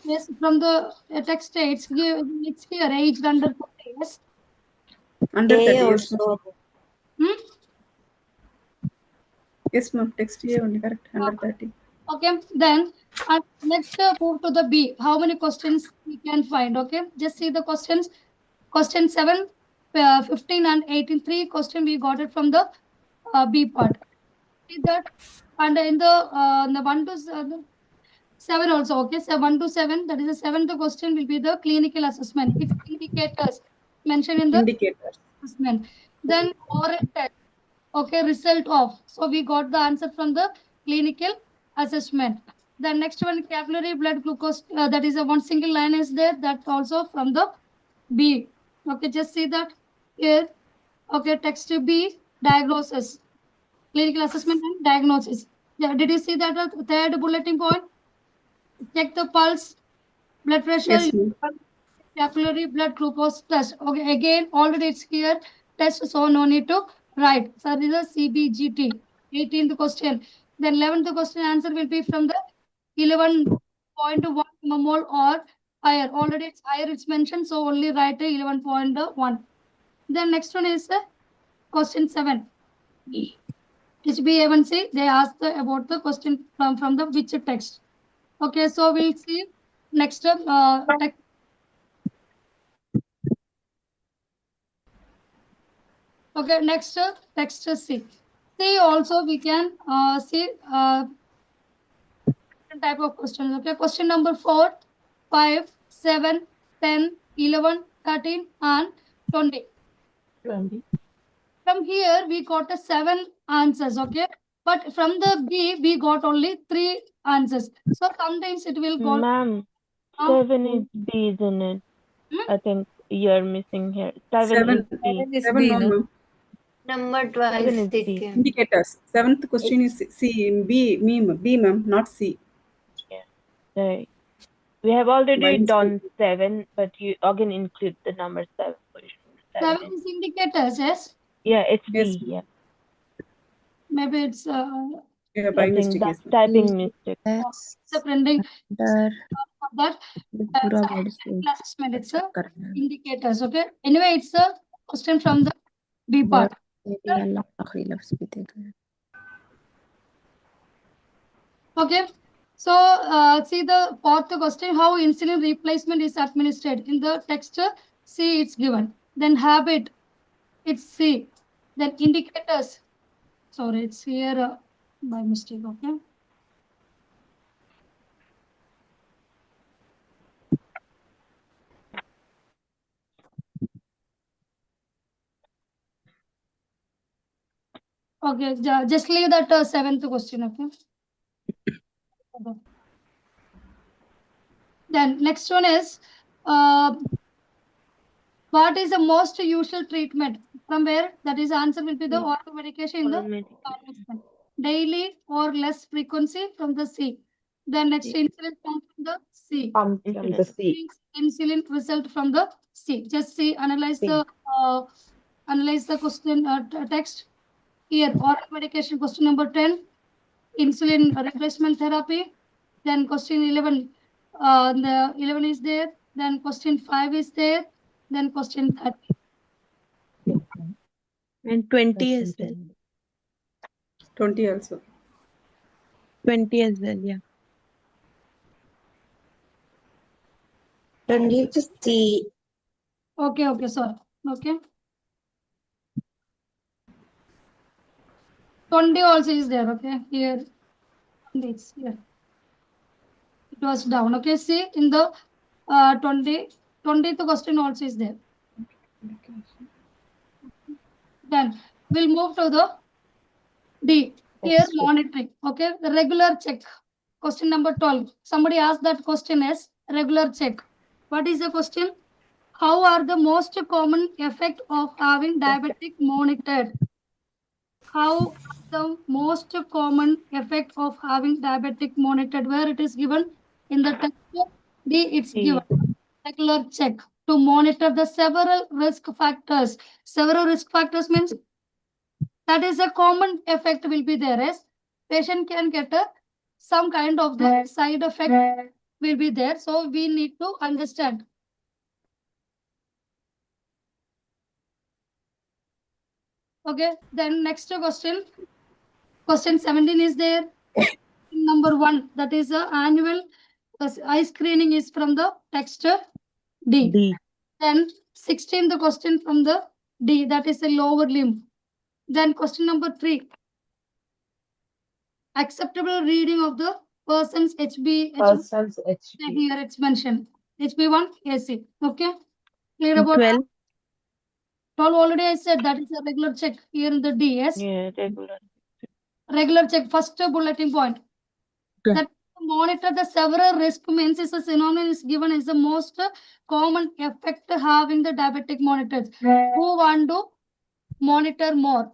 Yes, from the text it's here aged under 30 years. Under 30 years. Also. Yes, ma'am. Text A only correct. Under 30. Okay, then next move to the B. How many questions we can find? Okay, just see the questions. Question 7, 15, and 18. 3 question we got it from the B part. See that, and in the 1 to 7 also. Okay, so 1 to 7. That is the 7th question will be the clinical assessment. Its indicators mentioned in the assessment. Then oral test. Okay, result of. So we got the answer from the clinical assessment. The next one, capillary blood glucose. That is a one single line is there. That also from the B. Okay, just see that here. Okay, text B, diagnosis, clinical assessment and diagnosis. Yeah, did you see that third bulletin point? Check the pulse, blood pressure, Yes, capillary blood glucose test. Okay, again, already it's here. Test, so no need to write. So this is a CBGT. 18th question. Then 11th question answer will be from the 11.1 mmol or higher. Already it's higher, it's mentioned. So only write 11.1. Then next one is question 7. HbA1c, they asked about the question from the which text. Okay, so we'll see next text. Okay, next text C. See also we can see different type of questions. Okay, question number 4, 5, 7, 10, 11, 13, and 20. From here we got 7 answers. Okay, But from the B, we got only 3 answers. So sometimes it will go. Ma'am, 7 is B, isn't it? Hmm? I think you're missing here. 7 is B. 7 is Seven, B, no, no? ma'am. Number 7 12 is B. taken. Indicators. Seventh question is C. B, ma'am, not C. Yeah. Right. We have already By done mistake. 7, but you again include the number 7. Position 7 7 is indicators, yes? Yeah, it's Yes. B. Yeah. Maybe it's Yeah, I by think mistake. that's Yes. typing mistake. Yes. the printing Under for that पूरा word से assessment. It's a check करना है. indicators. Okay. Anyway, it's a question from the B part. Word से अल्लाह आखिरी लफ्ज़ भी दे दो. Okay. So see the fourth question: how insulin replacement is administered. In the text, C it's given. Then habit, it's C. Then indicators. Sorry, it's here by mistake. Okay. Okay, just leave that seventh question. Okay. Then next one is what is the most usual treatment? From where? That is answer will be the oral medication in the management. Daily or less frequency from the C. Then next insulin pump from the C. Pump from the C. Insulin result from the C. Just see, analyze the question text. Here, oral medication question number 10. Insulin replacement therapy. Then question 11. The 11 is there. Then question 5 is there. Then question 30. And 20 as well. 20 also. 20 as well, yeah. 20 to C. Okay, sorry. Okay. 20 also is there. Okay, here. It's here. It was down. Okay, see in the 20th question also is there. Then we'll move to the D. Here monitoring. Okay, the regular check. Question number 12. Somebody asked that question as regular check. What is the question? How are the most common effect of having diabetic monitored? How are the most common effect of having diabetic monitored? Where it is given in the text D, it's given regular check to monitor the several risk factors. Several risk factors means that is a common effect will be there as patient can get some kind of the side effect will be there. So we need to understand. Okay, then next question. Question 17 is there. Number 1, that is the annual eye screening is from the text D. Then 16, the question from the D, that is a lower limb. Then question number 3, acceptable reading of the person's HB. Person's HB. Here it's mentioned. HB1 AC. Okay. Clear about 12. 12 already I said that is a regular check here in the D. Yes. Yeah, regular. Regular check. First bulletin point. Okay. That monitor the several risk means is a synonym is given as the most common effect having the diabetic monitors. Who want to monitor more?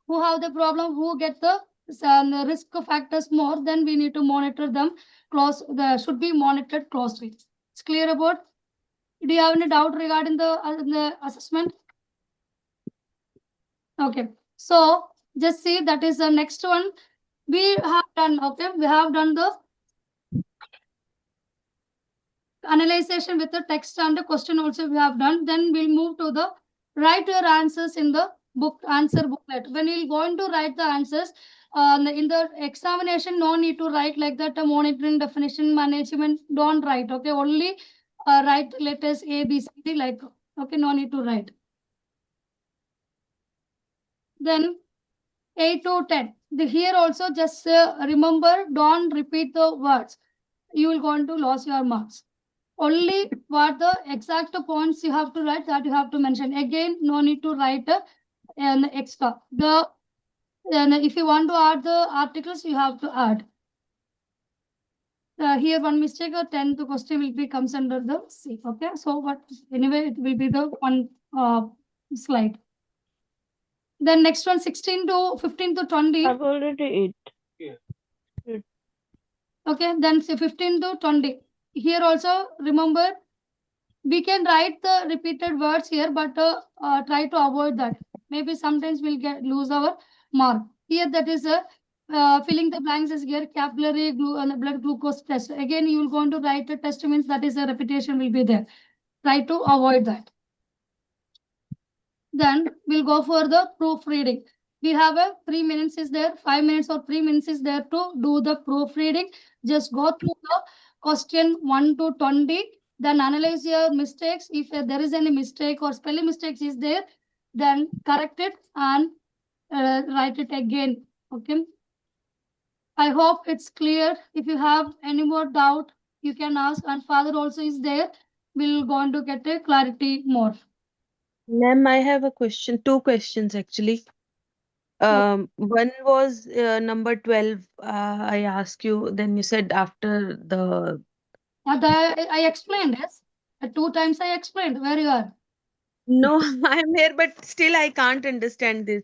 Who have the problem? Who get the risk factors more? Then we need to monitor them close. Should be monitored closely. It's clear about. Do you have any doubt regarding the assessment? Okay. So just see that is the next one. We have done. Okay, we have done the analyzation with the text and the question also we have done. Then we'll move to the write your answers in the book answer booklet. When you're going to write the answers in the examination, no need to write like that. Monitoring, definition, management, don't write. Okay, only write the letters A, B, C, D like. Okay, no need to write. Then 8 to 10. Here also just remember, don't repeat the words. You will going to lose your marks. Only what the exact points you have to write, that you have to mention. Again, no need to write an extra. The Then if you want to add the articles, you have to add. Here one mistake, 10th question will be comes under the C. Okay, so what anyway it will be the one slide. Then next one 16 to 15 to 20. I've already Okay, then say 15 to 20. Here also remember we can write the repeated words here, but try to avoid that. Maybe sometimes we'll lose our mark. Here that is filling the blanks is here capillary blood glucose test. Again, you will going to write a test means that is a repetition will be there. Try to avoid that. Then we'll go for the proofreading. We have a 3 minutes is there, 5 minutes or 3 minutes is there to do the proofreading. Just go through the question 1 to 20. Then analyze your mistakes. If there is any mistake or spelling mistakes is there, then correct it and write it again. Okay. I hope it's clear. If you have any more doubt, you can ask. And father also is there. We'll going to get a clarity more. Ma'am, I have a question, two questions actually. One was number 12. I asked you, then you said after the. I explained, yes. 2 times I explained where you are. No, I'm here, but still I can't understand this.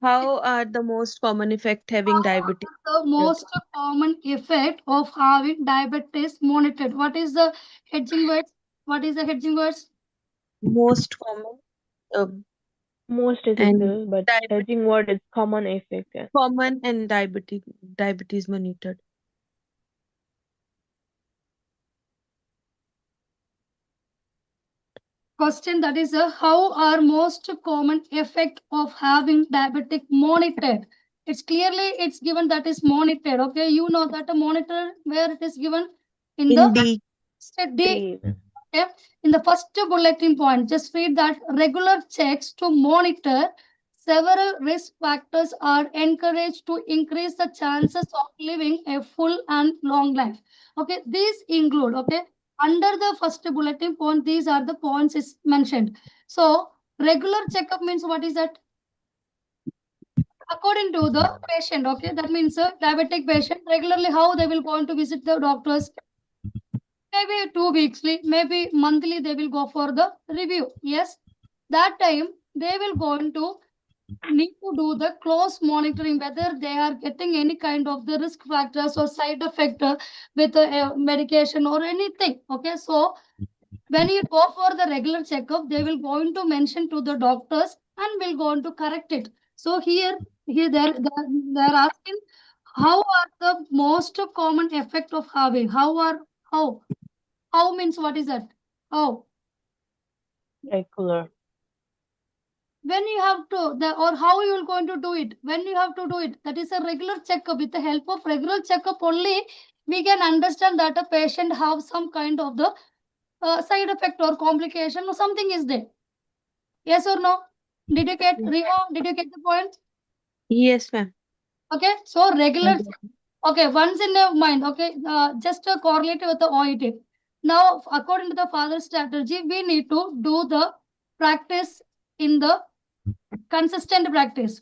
How are the most common effect having diabetes? The most common effect of having diabetes monitored. What is the hedging words? What is the hedging words? Most common. most is And equal, but hedging word is common effect. Yeah. common and diabetes monitored. Question that is how are most common effect of having diabetic monitored? It's clearly it's given that is monitored. Okay, you know that a monitor where it is given in the D. D. Okay. In the first bulletin point, just read that regular checks to monitor several risk factors are encouraged to increase the chances of living a full and long life. Okay, these include, okay, under the first bulletin point, these are the points is mentioned. So, regular checkup means what is that? According to the patient, okay, that means a diabetic patient regularly how they will go on to visit the doctors. Maybe 2 weekly, maybe monthly, they will go for the review. Yes, that time they will go into need to do the close monitoring whether they are getting any kind of the risk factors or side effect with medication or anything. Okay, so when you go for the regular checkup, they will go into mention to the doctors and will go on to correct it. So here they're asking how are the most common effect of having how means what is that? How? Regular. When you have to, or how you are going to do it? When you have to do it, that is a regular checkup. With the help of regular checkup only, we can understand that a patient have some kind of the side effect or complication or something is there. Yes or no? Did you get, Riho, did you get the point? Yes, ma'am. Okay, so regular, okay, once in your mind, okay, just correlate with the OET. Now, according to the father's strategy, we need to do the practice in the consistent practice.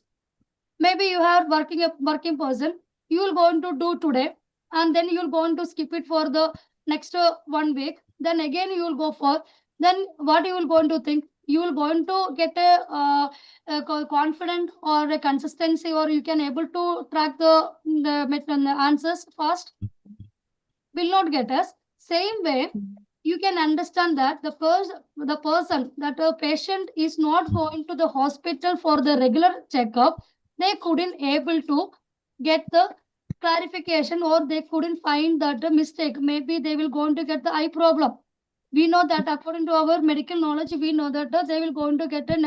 Maybe you are working person, you will going to do today, and then you will going to skip it for the next 1 week. Then again you will go for. Then what you will going to think? You will going to get a confident or a consistency, or you can able to track the answers fast. Will not get us. Same way, you can understand that the person that a patient is not going to the hospital for the regular checkup, they couldn't able to get the clarification, or they couldn't find that the mistake. Maybe they will going to get the eye problem. We know that according to our medical knowledge, we know that they will going to get an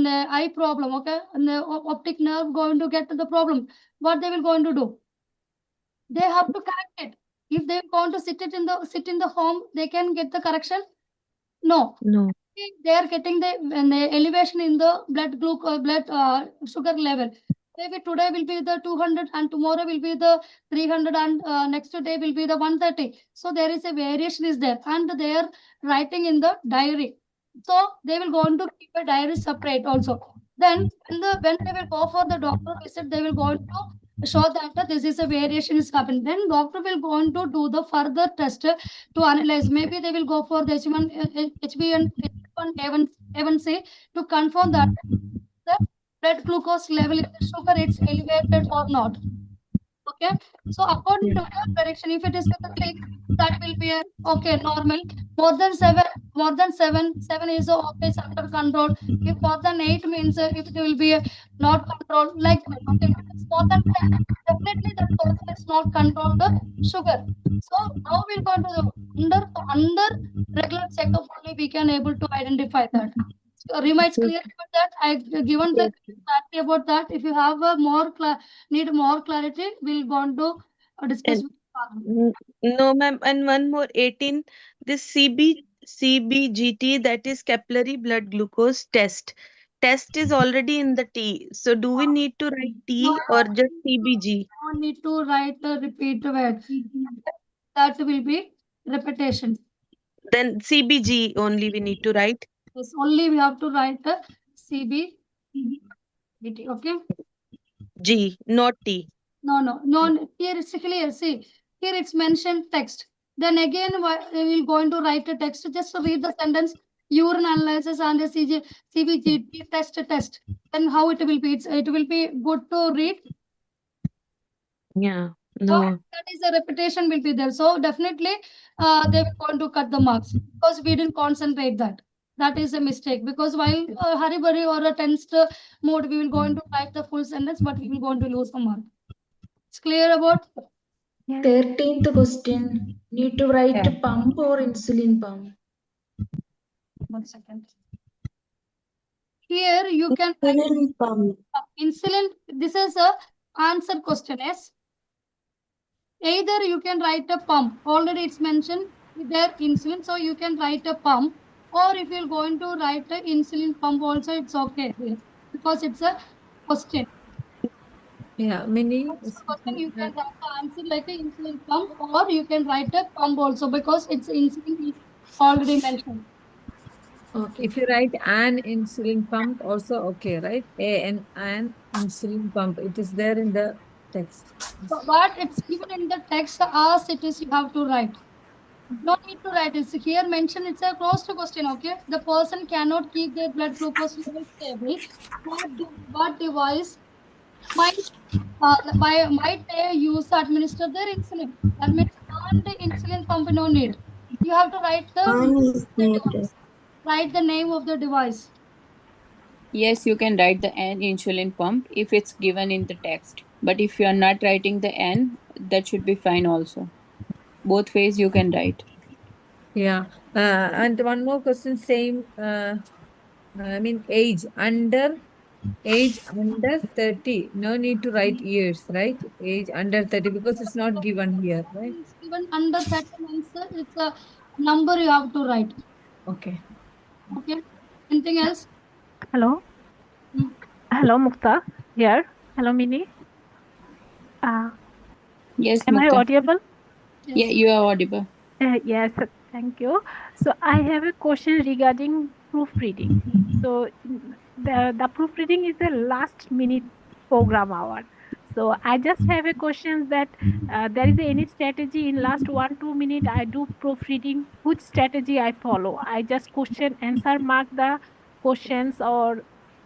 eye problem. Okay, and the optic nerve going to get the problem. What they will going to do? They have to correct it. If they want to sit in the home, they can get the correction. No. No. They are getting the elevation in the blood sugar level. Maybe today will be the 200 and tomorrow will be the 300 and next day will be the 130. So there is a variation is there, and they are writing in the diary. So they will go on to keep a diary separate also. Then when they will go for the doctor visit, they will go to show that this is a variation is happening. Then doctor will go on to do the further test to analyze. Maybe they will go for the H1, HB and H1 A1C to confirm that the blood glucose level in the sugar it's elevated or not. Okay, so according to the prediction, if it is with a click, that will be a okay normal. More than seven is okay, it's under control. If more than 8 means if it will be not controlled like that. Okay, if it's more than 10, definitely that person is not controlled the sugar. So now we'll go to the under regular checkup only we can able to identify that. So, Rima, it's clear about that. I given the clarity about that. If you have a need more clarity, we'll go on to discuss And with Farhan. no, ma'am. And one more, 18, this CBGT, that is capillary blood glucose test. Test is already in the T. So do we need to write No, T or just CBG? no need to write the repeat word. That will be repetition. Then CBG only we need to write. Yes, only we have to write the CBGT. Okay. G, not T. No. Here it's clear. See, here it's mentioned text. Then again, we will going to write a text. Just to read the sentence. Urine analysis and the CBGT test. Then how it will be? It will be good to read. Yeah, So no. that is a repetition will be there. So definitely, they will going to cut the marks because we didn't concentrate that. That is a mistake because while hurry burry or a tensed mode, we will going to write the full sentence, but we will going to lose the mark. It's clear about 13th question. Need to write Yeah. pump or insulin pump? 1 second. Here you can write Insulin pump. insulin. This is a answer question. Yes. Either you can write a pump. Already it's mentioned there insulin, so you can write a pump. Or if you're going to write a insulin pump also, it's okay because it's a question. Yeah, many. It's a question you can write the answer like a insulin pump, or you can write a pump also because it's insulin is already mentioned. Okay. If you write an insulin pump, also okay, right? An insulin pump. It is there in the text. But it's given in the text as it is, you have to write. No need to write. It's here mentioned. It's a closed question. Okay, the person cannot keep their blood glucose level stable. What device might they use to administer their insulin? That means on the insulin pump no need. You have to write the device. Write the name of the device. Yes, you can write the N insulin pump if it's given in the text. But if you are not writing the N, that should be fine also. Both ways you can write. Yeah. And one more question, same. I mean, age under 30. No need to write years, right? Age under 30 because it's not given here, right? It's given under 30 means it's a number you have to write. Okay. Okay. Anything else? Hello. Hello, Mukta. Here. Hello, Mini. Yes, am I Mukta. audible? Yeah, you are audible. Yes, thank you. So I have a question regarding proofreading. So the proofreading is a last minute program hour. So I just have a question that there is any strategy in last 1-2 minutes I do proofreading, which strategy I follow? I just question answer mark the questions or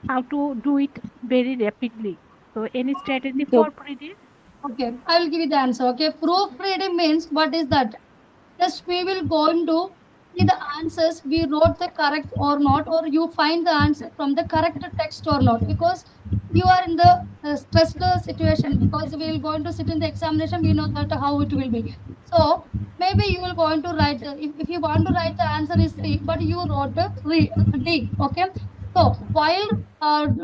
how to do it very rapidly. So any strategy for proofreading? Okay, I will give you the answer. Okay, proofreading means what is that? Just we will go into see the answers we wrote the correct or not, or you find the answer from the correct text or not, because you are in the stressed situation because we will going to sit in the examination. We know that how it will be. So maybe you will going to write if you want to write the answer is C, but you wrote D. Okay. So while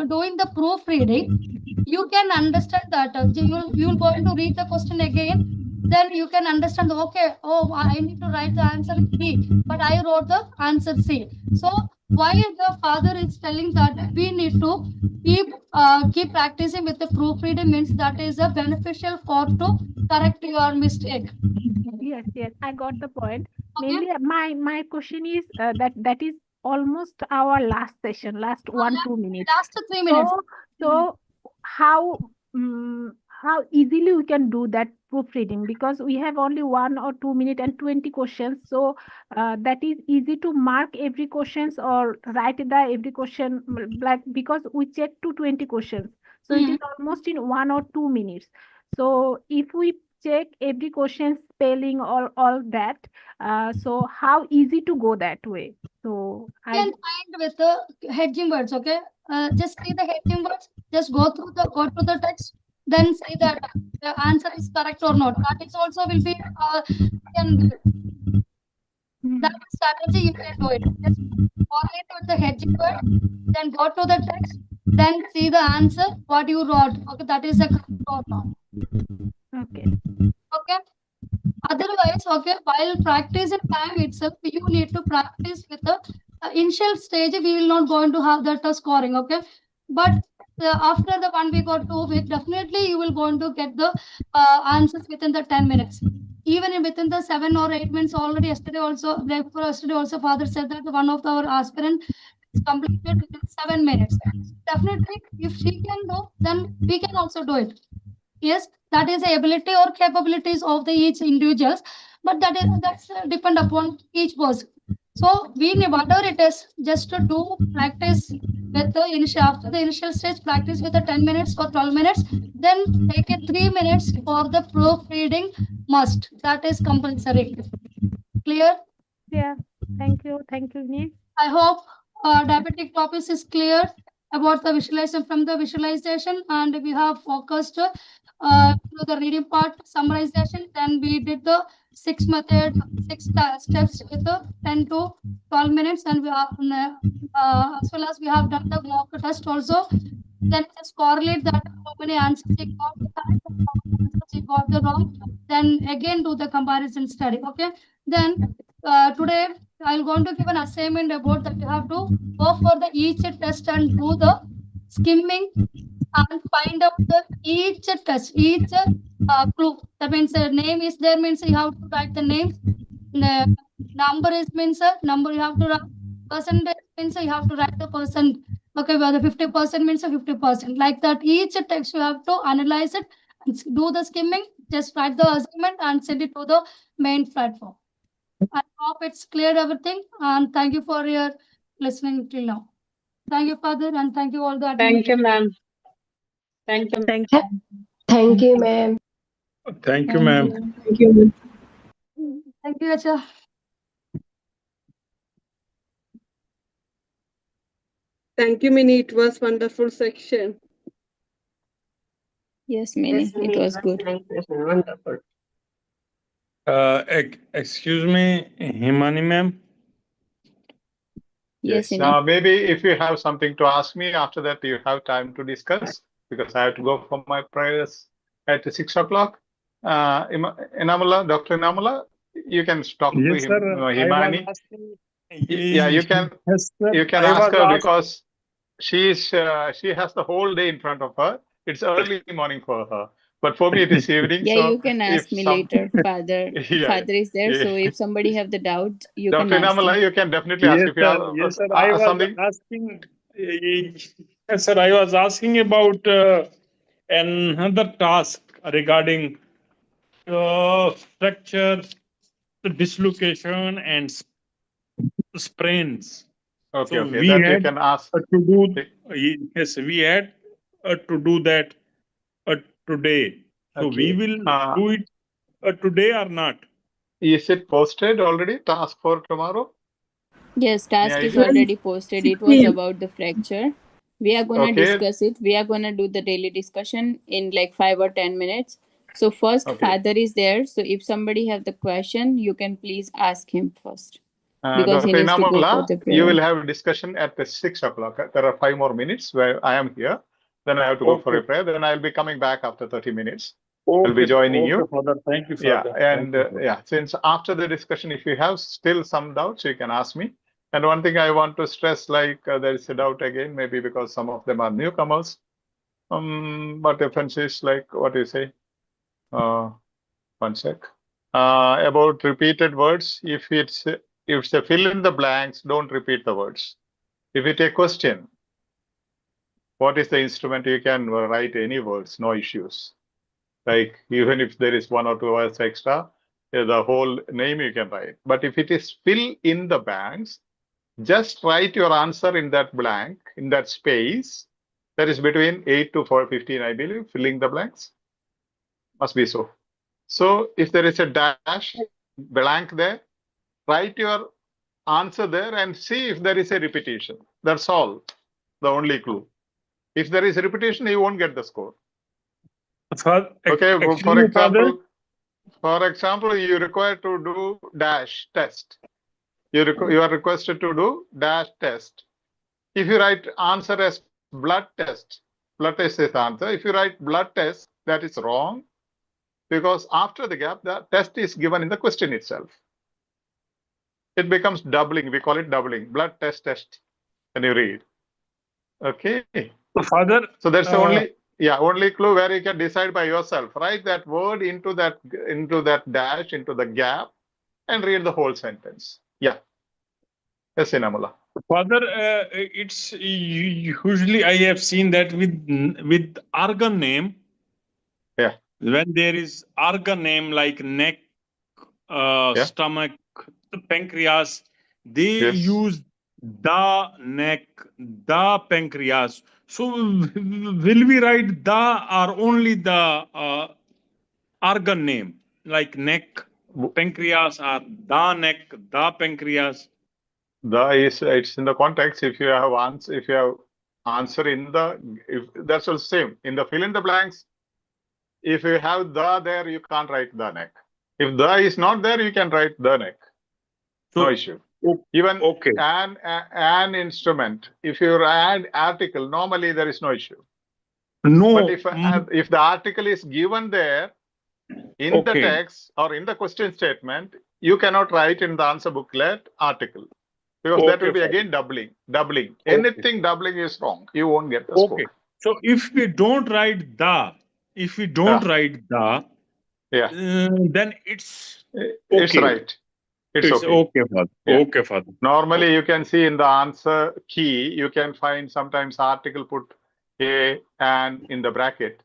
doing the proofreading, you can understand that you will going to read the question again, then you can understand okay, oh, I need to write the answer B, but I wrote the answer C. So why the father is telling that we need to keep practicing with the proofreading means that is a beneficial for to correct your mistake. Yes, I got the point. Mainly, my question is that is almost our last session, last 1-2 minutes. Last 3 minutes. So how easily we can do that proofreading, because we have only 1 or 2 minutes and 20 questions. So that is easy to mark every questions or write the every question, like, because we check to 20 questions. So it is almost in 1 or 2 minutes. So if we check every question spelling or all that, so how easy to go that way? So You can find with the hedging words, okay? Just see the hedging words. Just go through the text, then see that the answer is correct or not. That is also will be can do it. That strategy you can do it. Just correlate with the hedging word, then go to the text, then see the answer what you wrote. Okay, that is a correct or not. Okay. Okay. Otherwise, okay, while practicing time itself, you need to practice with the initial stage. We will not going to have that scoring, okay? But after the 1 week or 2 week, definitely you will going to get the answers within the 10 minutes. Even within the 7 or 8 minutes already. Yesterday also, day before yesterday also, father said that one of our aspirant is completed within 7 minutes. Definitely, if she can do, then we can also do it. Yes, that is the ability or capabilities of the each individuals, but that's depend upon each person. So we need, whatever it is, just to do practice with the initial, after the initial stage, practice with the 10 minutes or 12 minutes, then take a 3 minutes for the proofreading must. That is compulsory. Clear? Yeah. Thank you. Thank you, Nick. I hope diabetic topics is clear about the visualization from the visualization, and we have focused to the reading part summarization. Then we did the 6 steps with the 10 to 12 minutes, and we are as well as we have done the mock test also. Then just correlate that how many answers you got the correct and how many answers you got the wrong. Then again do the comparison study. Okay. Then today I'm going to give an assignment about that. You have to go for the each test and do the skimming and find out the each test, each clue. That means name is there, means you have to write the name. Number is means number you have to write. Percentage means you have to write the percent. Okay, whether 50% means 50%. Like that, each text you have to analyze it and do the skimming. Just write the assignment and send it to the main platform. I hope it's clear everything, and thank you for your listening till now. Thank you, Father, and thank you all the Thank you, ma'am. Thank you. Thank you. Thank you, ma'am. Thank you, ma'am. Thank you. Thank you, Acha. Thank you, Minnie. It was wonderful section. Yes, Minnie, it was good. Wonderful. Excuse me, Himani ma'am. Yes, Minnie. Now, maybe if you have something to ask me, after that you have time to discuss, because I have to go for my prayers at 6 o'clock. Inamula, Dr. Inamula, you can talk to him, Himani. Yeah, you can. Yes, sir. You can ask her because she has the whole day in front of her. It's early morning for her, but for me it is evening. Yeah, so you can ask me later. Father is there, so if somebody have the doubt, you Dr. can ask Inamala, him. you can definitely ask if you have Yes, sir. I was something. asking. Yes, sir. I was asking about another task regarding structure, dislocation, and sprains. Okay, so okay. we That had you can ask. to do. Yes, we had to do that today. So we will do it today or not? Is it posted already? Task for tomorrow? Yes, task Yeah, is is it? already posted. It was about the fracture. We are gonna Okay. discuss it. We are gonna do the daily discussion in like 5 or 10 minutes. So first, Okay. Father is there. So if somebody have the question, you can please ask him first, because he Dr. needs to go for the Inamula, prayer. you will have a discussion at the 6 o'clock. There are 5 more minutes where I am here. Then I have to go for a prayer. Then I'll be coming back after 30 minutes. I'll be joining you. Father. Thank you, Yeah, Father. and since after the discussion, if you have still some doubts, you can ask me. And one thing I want to stress, like there is a doubt again, maybe because some of them are newcomers. But difference is like, what do you say? One sec. About repeated words, if if it's a fill in the blanks, don't repeat the words. If it a question, what is the instrument? You can write any words, no issues. Like even if there is 1 or 2 words extra, the whole name you can write. But if it is fill in the blanks, just write your answer in that blank, in that space. That is between 8 to 15, I believe, filling the blanks. Must be so. So if there is a dash blank there, write your answer there and see if there is a repetition. That's all, the only clue. If there is a repetition, you won't get the score. Okay, for example, you require to do dash test. You are requested to do dash test. If you write answer as blood test is the answer. If you write blood test, that is wrong, because after the gap, the test is given in the question itself. It becomes doubling. We call it doubling. Blood test. When you read. Okay. Father. So that's the only clue where you can decide by yourself. Write that word into that dash, into the gap, and read the whole sentence. Yeah. Yes, Inamula. Father, it's usually I have seen that with organ name. Yeah. When there is organ name like neck, stomach, pancreas, they use the neck, the pancreas. So will we write the or only the organ name like neck, pancreas, or the neck, the pancreas? It's in the context. If you have answer in that's also same in the fill in the blanks. If you have the there, you can't write the neck. If the is not there, you can write the neck. No issue. Even an instrument. If you add article, normally there is no issue. No. But if the article is given there in the text or in the question statement, you cannot write in the answer booklet article. Because that will be again doubling. Anything doubling is wrong. You won't get the score. So if we don't write the, then it's right. It's okay. Okay, Father. Okay, Father. Normally, you can see in the answer key, you can find sometimes article put a and in the bracket.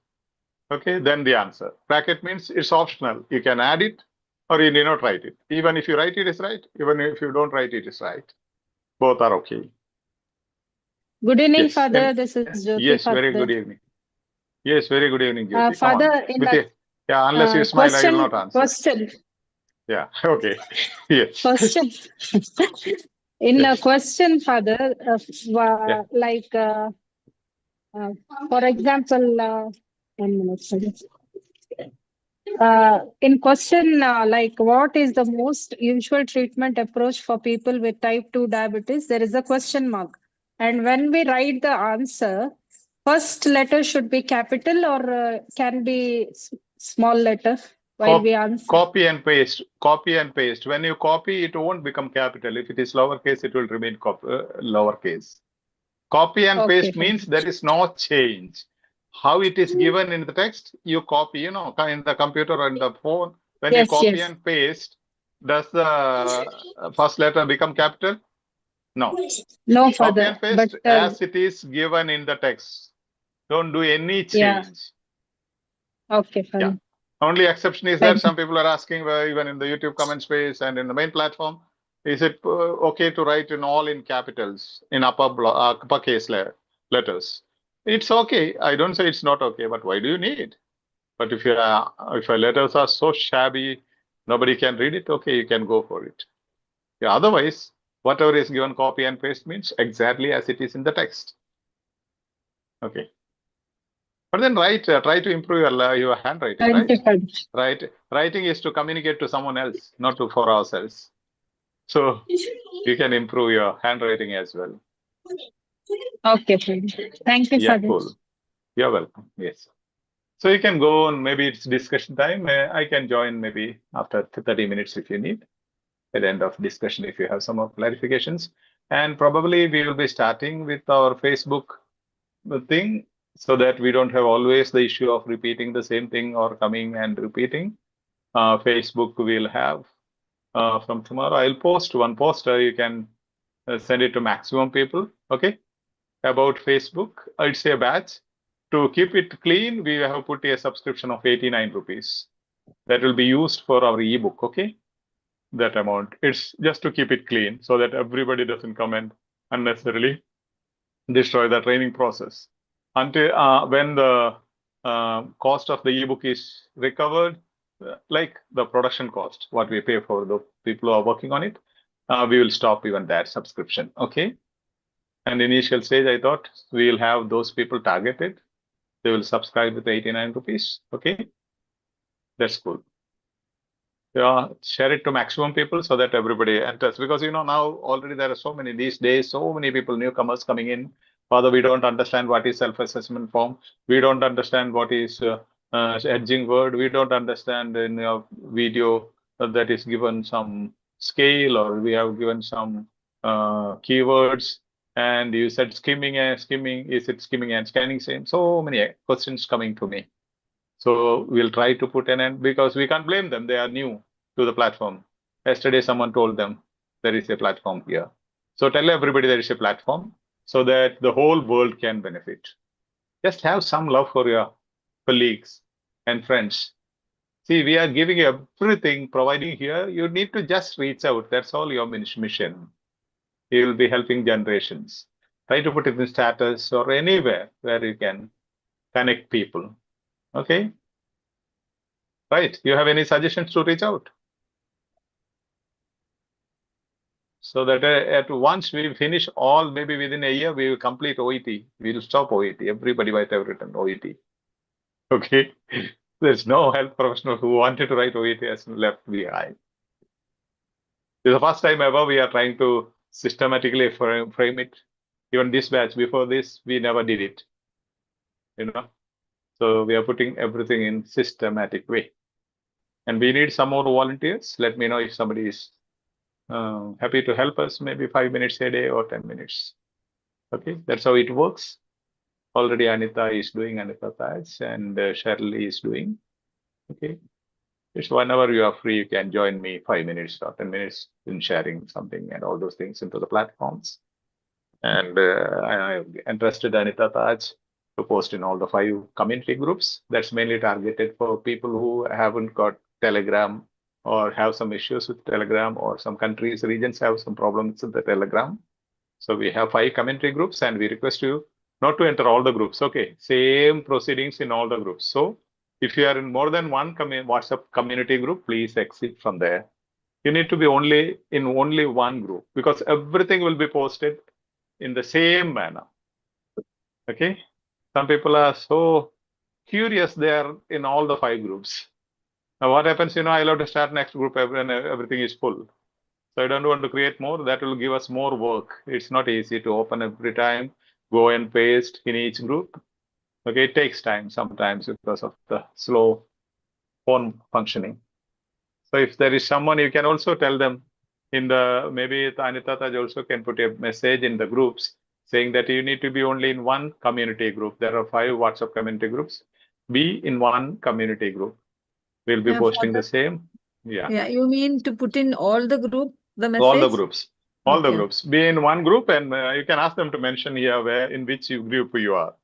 Okay, then the answer. Bracket means it's optional. You can add it or you need not write it. Even if you write it is right. Even if you don't write it is right. Both are okay. Good evening, Father. This is Jyoti. Yes, very good evening. Yes, very good evening, Jyoti. Father, unless you smile, I will not answer. Question. Yeah, okay. Yes. Question. In a question, Father, like, for example, 1 minute. In question, like, what is the most usual treatment approach for people with type 2 diabetes? There is a question mark. And when we write the answer, first letter should be capital or can be small letter while we answer? Copy and paste. Copy and paste. When you copy, it won't become capital. If it is lowercase, it will remain lowercase. Copy and paste means there is no change. How it is given in the text, you copy, in the computer or in the phone. When you copy and paste, does the first letter become capital? No. No, copy and paste as it is given in the text. Don't do any change. Okay, fine. Yeah. Only exception is that some people are asking, even in the YouTube comment space and in the main platform, is it okay to write in capitals, in uppercase letters? It's okay. I don't say it's not okay, but why do you need? But if your letters are so shabby, nobody can read it, okay, you can go for it. Yeah, otherwise, whatever is given copy and paste means exactly as it is in the text. Okay. But then try to improve your handwriting, right? Writing is to communicate to someone else, not for ourselves. So you can improve your handwriting as well. Okay, thank you, yeah, cool. You're welcome. Yes. So you can go on, maybe it's discussion time. I can join maybe after 30 minutes if you need. At the end of discussion, if you have some more clarifications. And probably we will be starting with our Facebook thing so that we don't have always the issue of repeating the same thing or coming and repeating. Facebook will have from tomorrow. I'll post one poster. You can send it to maximum people. Okay. About Facebook, it's a batch. To keep it clean, we have put a subscription of 89 rupees. That will be used for our ebook. Okay. That amount. It's just to keep it clean so that everybody doesn't come and unnecessarily destroy the training process. Until when the cost of the ebook is recovered, like the production cost, what we pay for the people who are working on it, we will stop even that subscription. Okay. And initial stage, I thought we will have those people targeted. They will subscribe with 89 rupees. Okay. That's cool. Share it to maximum people so that everybody enters, because now already there are so many these days, so many people, newcomers coming in. Father, we don't understand what is self-assessment form. We don't understand what is edging word. We don't understand in your video that is given some scale, or we have given some keywords, and you said skimming and skimming. Is it skimming and scanning? Same. So many questions coming to me. So we'll try to put an end, because we can't blame them. They are new to the platform. Yesterday, someone told them there is a platform here. So tell everybody there is a platform so that the whole world can benefit. Just have some love for your colleagues and friends. See, we are giving everything, providing here. You need to just reach out. That's all your mission. You will be helping generations. Try to put it in status or anywhere where you can connect people. Okay. Right. You have any suggestions to reach out? So that at once we finish all, maybe within a year, we will complete OET. We will stop OET. Everybody might have written OET. Okay. There's no health professional who wanted to write OET as left behind. This is the first time ever we are trying to systematically frame it. Even this batch, before this, we never did it. So we are putting everything in systematic way. And we need some more volunteers. Let me know if somebody is happy to help us, maybe 5 minutes a day or 10 minutes. Okay, that's how it works. Already Anita is doing, Anita Taj, and Shirley is doing. Okay, just whenever you are free, you can join me 5 minutes or 10 minutes in sharing something and all those things into the platforms. And I'm interested, Anita Taj, to post in all the 5 community groups. That's mainly targeted for people who haven't got Telegram or have some issues with Telegram, or some countries, regions have some problems with the Telegram. So we have 5 community groups, and we request you not to enter all the groups. Okay, same proceedings in all the groups. So if you are in more than one WhatsApp community group, please exit from there. You need to be only in one group, because everything will be posted in the same manner. Okay, some people are so curious, they are in all the 5 groups. Now what happens, I'll have to start next group when everything is full. So I don't want to create more. That will give us more work. It's not easy to open every time, go and paste in each group. Okay, it takes time sometimes because of the slow phone functioning. So if there is someone, you can also tell them in the, maybe Anita Taj also can put a message in the groups saying that you need to be only in one community group. There are 5 WhatsApp community groups. Be in one community group. We'll be posting the same. Yeah, you mean to put in all the group, the message? All the groups. All the groups. Be in one group, and you can ask them to mention here where in which group you are.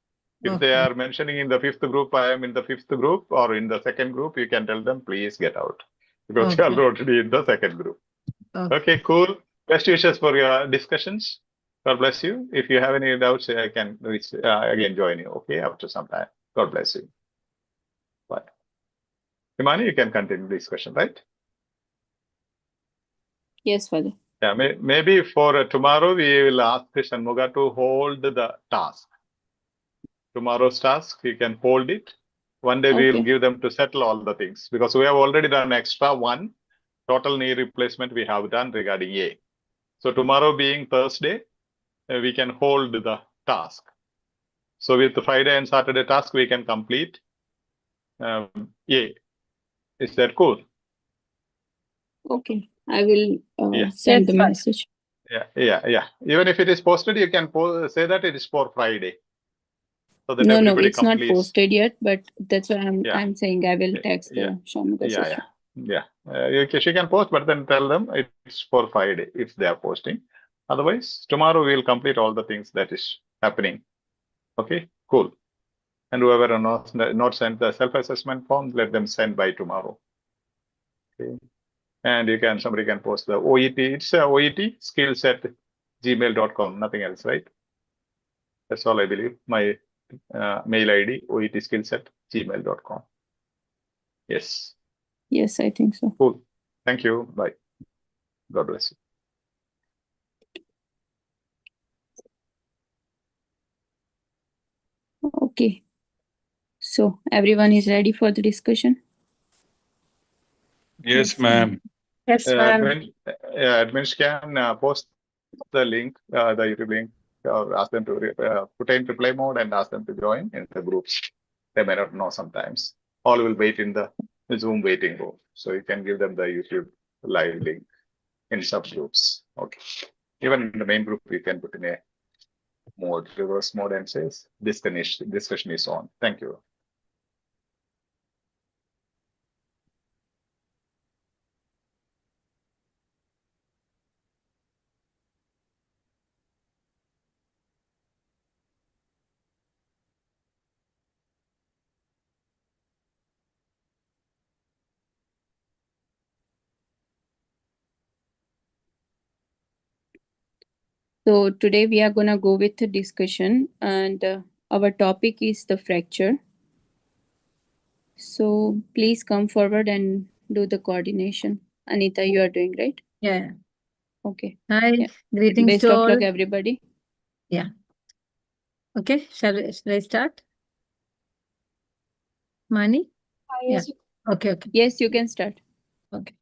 If they are mentioning in the 5th group, I am in the 5th group, or in the 2nd group, you can tell them, please get out, because you are already in the 2nd group. Okay, cool. Best wishes for your discussions. God bless you. If you have any doubts, I can again join you. Okay, after some time. God bless you. Bye. Himani, you can continue the discussion, right? Yes, Father. Yeah, maybe for tomorrow, we will ask Shanmuga to hold the task. Tomorrow's task, you can hold it. One day we will give them to settle all the things, because we have already done extra 1 total knee replacement we have done regarding A. So tomorrow being Thursday, we can hold the task. So with the Friday and Saturday task, we can complete A. Is that cool? Okay, I will send the message. Yeah. Even if it is posted, you can say that it is for Friday. So that No, it's not posted yet, but that's why I'm saying I will text the Shanmuga session. Yeah, she can post, but then tell them it's for 5 days if they are posting. Otherwise, tomorrow we'll complete all the things that is happening. Okay, cool. And whoever are not sent the self-assessment form, let them send by tomorrow. Okay. And somebody can post the OET. It's a OET skills at gmail.com, nothing else, right? That's all I believe. My mail ID, OET skills at gmail.com. Yes. Yes, I think so. Cool. Thank you. Bye. God bless you. Okay. So everyone is ready for the discussion? Yes, ma'am. Yes, ma'am. Admins can post the link, the YouTube link, or ask them to put in reply mode and ask them to join in the groups. They may not know sometimes. All will wait in the Zoom waiting room. So you can give them the YouTube live link in subgroups. Okay. Even in the main group, you can put in a reverse mode and says discussion is on. Thank you. So today we are gonna go with the discussion, and our topic is the fracture. So please come forward and do the coordination. Anita, you are doing right? Yeah. Okay. Hi, Yeah. greetings Best to of all. luck, everybody. Yeah. Okay, shall I start? Mani? Yes. Yeah. Okay. Yes, you can start. Okay.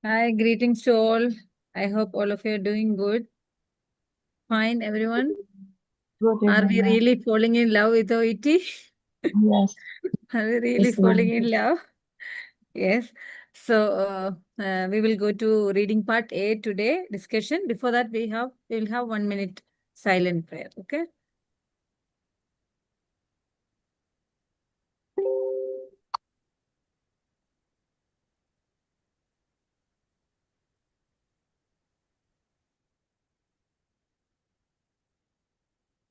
Hi, greetings to all. I hope all of you are doing good. Fine, everyone. Good Are evening, we ma'am. really falling in love with OET? Yes. Are we really Yes, falling ma'am. in love? Yes. So we will go to reading part A today, discussion. Before that, we'll have 1 minute silent prayer. Okay.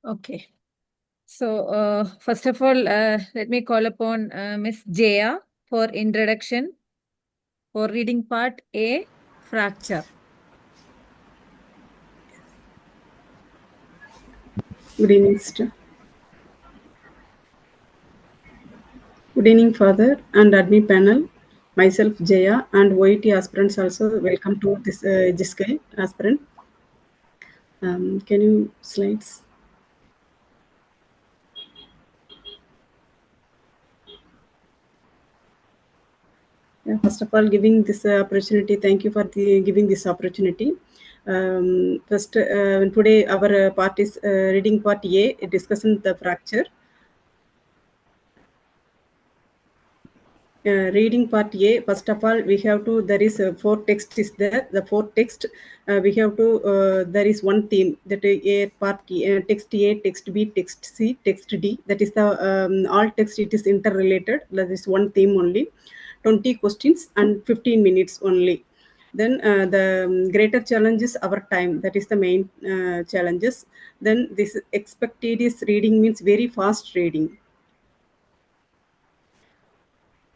Okay. So first of all, let me call upon Miss Jaya for introduction for reading part A, fracture. Good evening, sister. Good evening, Father and admin panel. Myself, Jaya, and OET aspirants also welcome to this EduSkills aspirant. Can you slides? Yeah, first of all, giving this opportunity, thank you for giving this opportunity. First, today our part is reading part A, discussing the fracture. Reading part A, first of all, we have to, there is 4 text is there. The 4 text, we have to, there is one theme that A part, text A, text B, text C, text D. That is the, all text, it is interrelated. That is one theme only. 20 questions and 15 minutes only. Then the greater challenge is our time. That is the main challenges. Then this expected reading means very fast reading.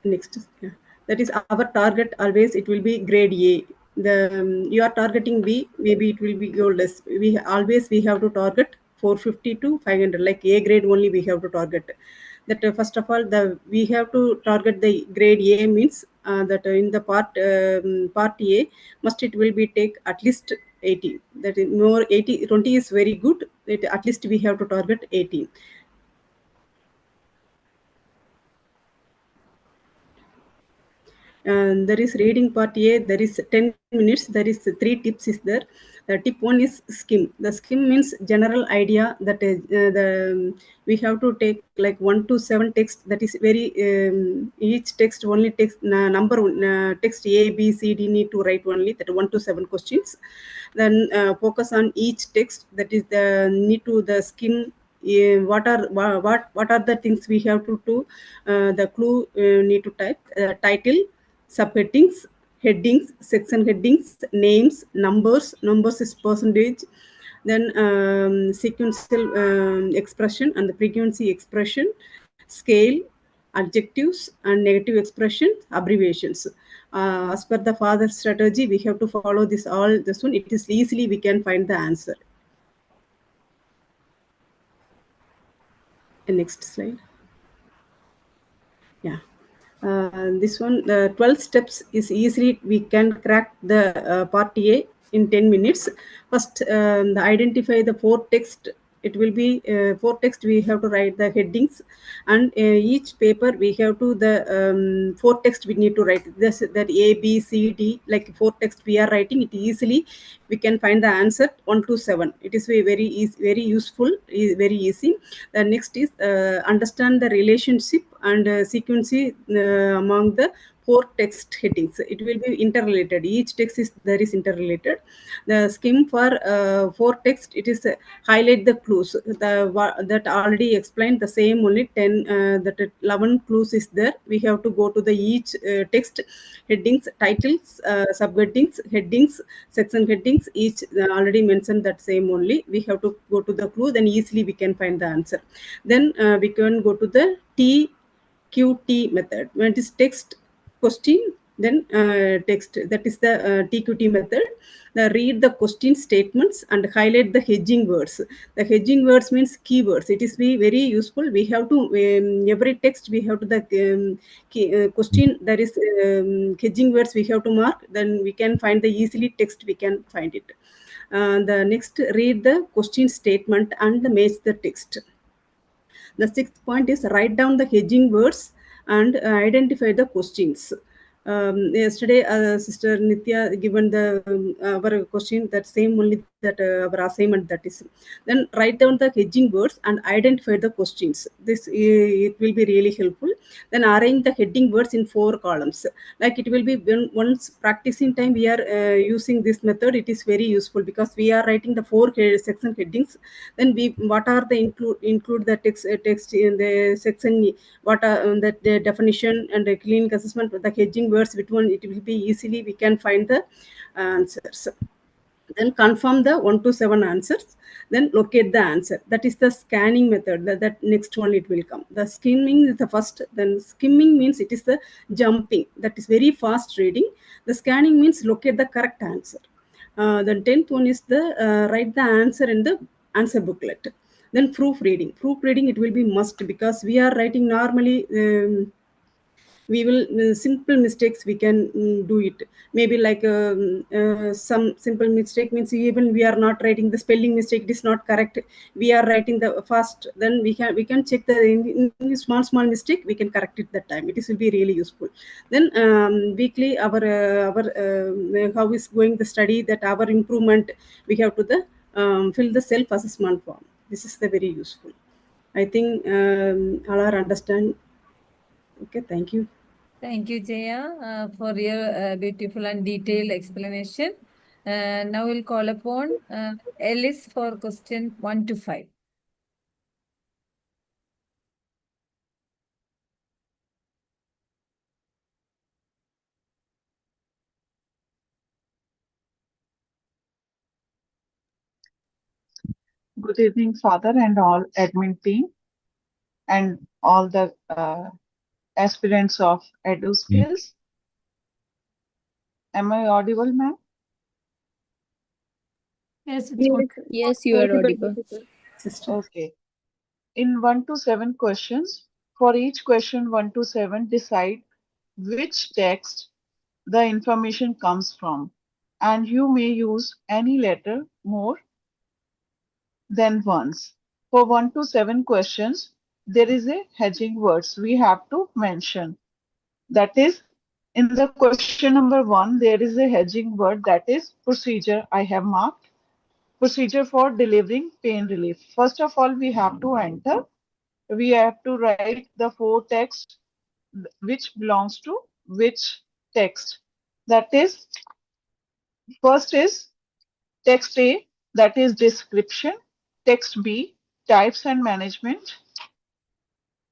Next, yeah. That is our target. Always it will be grade A. You are targeting B, maybe it will be go less. We have to target 450 to 500. Like A grade only we have to target. That first of all, we have to target the grade A means that in the part A, must it will be take at least 80. That is more 80. 20 is very good. At least we have to target 80. And there is reading part A, there is 10 minutes, there is 3 tips is there. Tip 1 is skim. The skim means general idea that we have to take like 1 to 7 text. That is very each text only text number text A, B, C, D need to write only that 1 to 7 questions. Then focus on each text. That is the need to the skim. What are the things we have to do? The clue need to type title, subheadings, headings, section headings, names, numbers is percentage, then sequential expression and the frequency expression, scale, adjectives, and negative expression, abbreviations. As per the father strategy, we have to follow this one. It is easily we can find the answer. The next slide. Yeah. This one, the 12 steps is easily we can crack the part A in 10 minutes. First, identify the four text. It will be four text. We have to write the headings, and each paper we have to the four text we need to write. This that A, B, C, D, like four text we are writing it easily. We can find the answer 1 to 7. It is very easy, very useful, very easy. The next is understand the relationship and sequency among the four text headings. It will be interrelated. Each text is there is interrelated. The scheme for four text, it is highlight the clues. That already explained the same only 10 that 11 clues is there. We have to go to the each text headings, titles, subheadings, headings, section headings. Each already mentioned that same only. We have to go to the clue. Then easily we can find the answer. Then we can go to the TQT method. When it is text, question, then text. That is the TQT method. Read the question statements and highlight the hedging words. The hedging words means keywords. It is very useful. We have to every text we have to the question. There is hedging words we have to mark. Then we can find the easily text. We can find it. The next, read the question statement and match the text. The sixth point is write down the hedging words and identify the questions. Yesterday, Sister Nitya given the our question that same only that our assignment that is. Then write down the hedging words and identify the questions. This it will be really helpful. Then arrange the heading words in 4 columns. Like it will be when once practicing time we are using this method. It is very useful because we are writing the 4 section headings. Then we what are the include the text in the section, what are the definition and the clinic assessment, the hedging words, which one it will be easily we can find the answers. Then confirm the 1 to 7 answers, then locate the answer. That is the scanning method. That next one it will come. The skimming is the first. Then skimming means it is the jumping, that is very fast reading. The scanning means locate the correct answer. The 10th one is the write the answer in the answer booklet. Then proofreading it will be must, because we are writing normally we will simple mistakes we can do it. Maybe like some simple mistake means even we are not writing the spelling mistake, it is not correct, we are writing the fast, then we can check the in small mistake, we can correct it that time. It is will be really useful. Then weekly our how is going the study, that our improvement we have to the fill the self assessment form. This is the very useful. I think all are understand. Okay, thank you. Thank you, Jaya, for your beautiful and detailed explanation. Now we'll call upon Alice for question 1 to 5. Good evening, Father, and all admin team, and all the aspirants of Edu Skills. Am I audible, ma'am? Yes, it's good. Yes, you are audible. Okay. In 1 to 7 questions, for each question 1 to 7, decide which text the information comes from, and you may use any letter more than once. For 1 to 7 questions, there is a hedging words we have to mention. That is, in the question number 1, there is a hedging word, that is procedure. I have marked procedure for delivering pain relief. First of all, we have to enter. We have to write the 4 text which belongs to which text. That is, first is text A, that is description. Text B, types and management.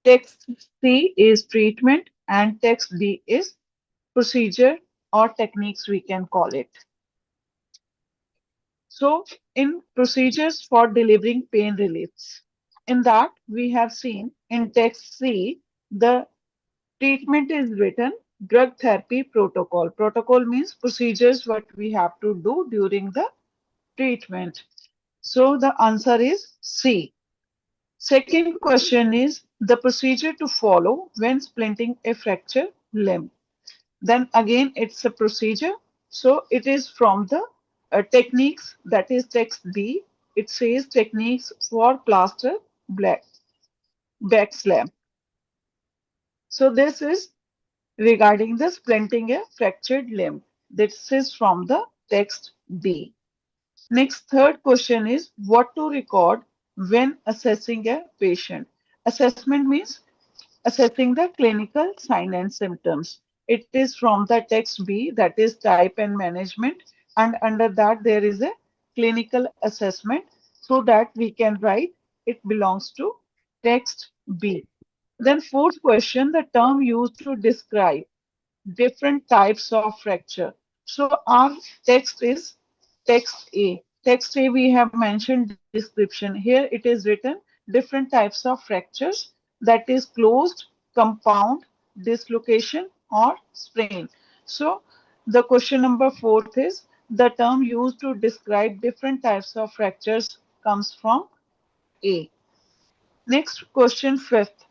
Text C is treatment, and text D is procedure or techniques we can call it. So in procedures for delivering pain reliefs, in that we have seen in text C, the treatment is written drug therapy protocol. Protocol means procedures what we have to do during the treatment. So the answer is C. Second question is the procedure to follow when splinting a fractured limb. Then again, it's a procedure. So it is from the techniques, that is text B. It says techniques for plaster black back slam. So this is regarding the splinting a fractured limb. This is from the text B. Next, third question is what to record when assessing a patient. Assessment means assessing the clinical sign and symptoms. It is from the text B, that is type and management, and under that there is a clinical assessment, so that we can write it belongs to text B. Then fourth question, the term used to describe different types of fracture. So our text is text A. Text A we have mentioned description. Here it is written different types of fractures, that is closed, compound, dislocation or sprain. So the question number fourth is the term used to describe different types of fractures comes from A. Next question fifth.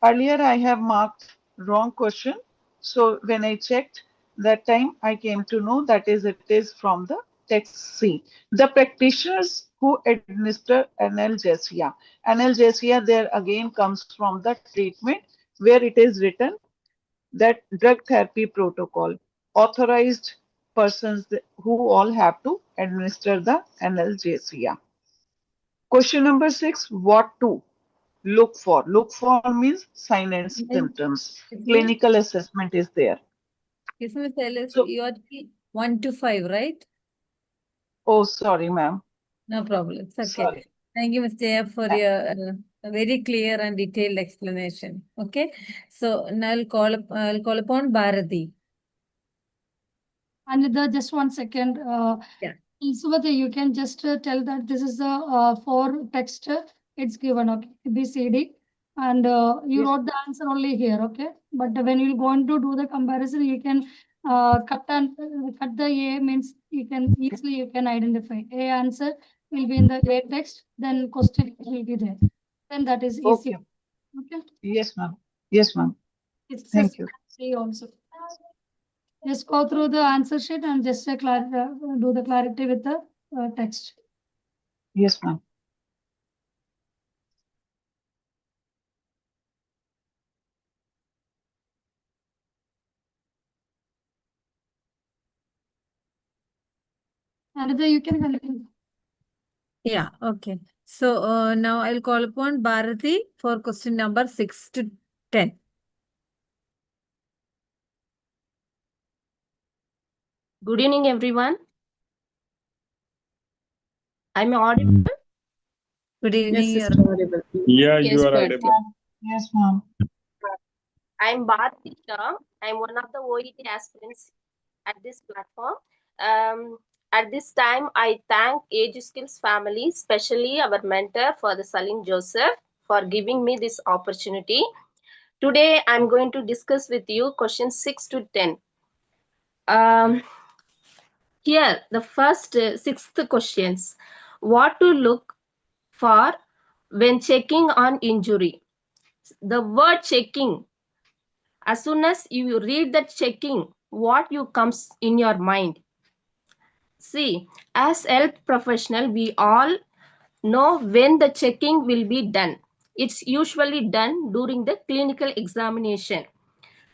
Earlier I have marked wrong question. So when I checked that time, I came to know that is it is from the text C. The practitioners who administer analgesia. Analgesia there again comes from the treatment where it is written that drug therapy protocol. Authorized persons who all have to administer the analgesia. Question number 6, what to look for? Look for means sign and symptoms. Clinical assessment is there. Yes, Miss Alice, So, you are 1 to 5, right? oh, sorry, ma'am. No problem. It's okay. Sorry. Thank you, Ms. Jaya, for your very clear and detailed explanation. Okay. So now I'll call upon Bharati. And just 1 second. Yeah. Suvati, you can just tell that this is the for text it's given, okay, ABCD, and you Yes. wrote the answer only here, okay. But when you going to do the comparison, you can cut the A means you can easily identify A answer will be in the A text, then question will be there, then that is easy. Okay. Okay. Yes, ma'am. Yes, ma'am. It's Thank just you. C also. Just go through the answer sheet and just do the clarity with the text. Yes, ma'am. Another, you can continue. Yeah, okay. So now I'll call upon Bharati for question number 6 to 10. Good evening, everyone. I'm audible. Good evening. Yes, sister, audible. Yeah, Yes, you are Bharti. audible. Yes, ma'am. I'm Bharati Shah. I'm one of the OET aspirants at this platform. At this time, I thank EduSkills family, especially our mentor for the Salim Joseph, for giving me this opportunity. Today, I'm going to discuss with you questions 6 to 10. Here, the first sixth questions. What to look for when checking on injury? The word checking, as soon as you read that checking, what you comes in your mind? See, as health professional, we all know when the checking will be done. It's usually done during the clinical examination.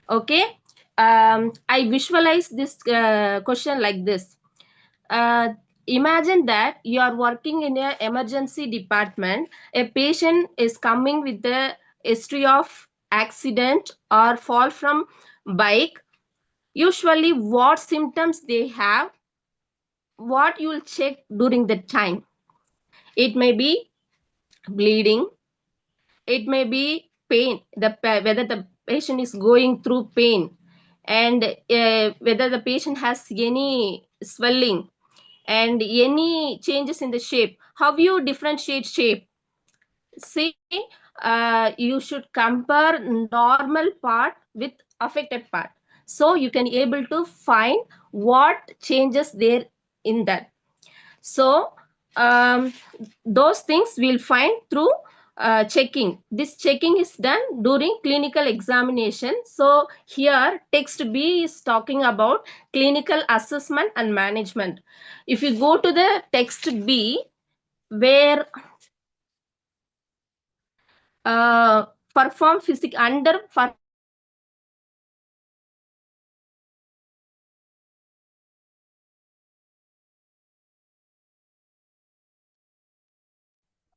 Okay. I visualize this question like this. Uh, Imagine that you are working in an emergency department. A patient is coming with a history of accident or fall from bike. Usually what symptoms they have, what you will check during the time. It may be bleeding, it may be pain, whether the patient is going through pain, and whether the patient has any swelling and any changes in the shape. How you differentiate shape? See, you should compare normal part with affected part. So you can able to find what changes there in that. So those things we'll find through checking. This checking is done during clinical examination. So here text B is talking about clinical assessment and management. If you go to the text B, where perform physical under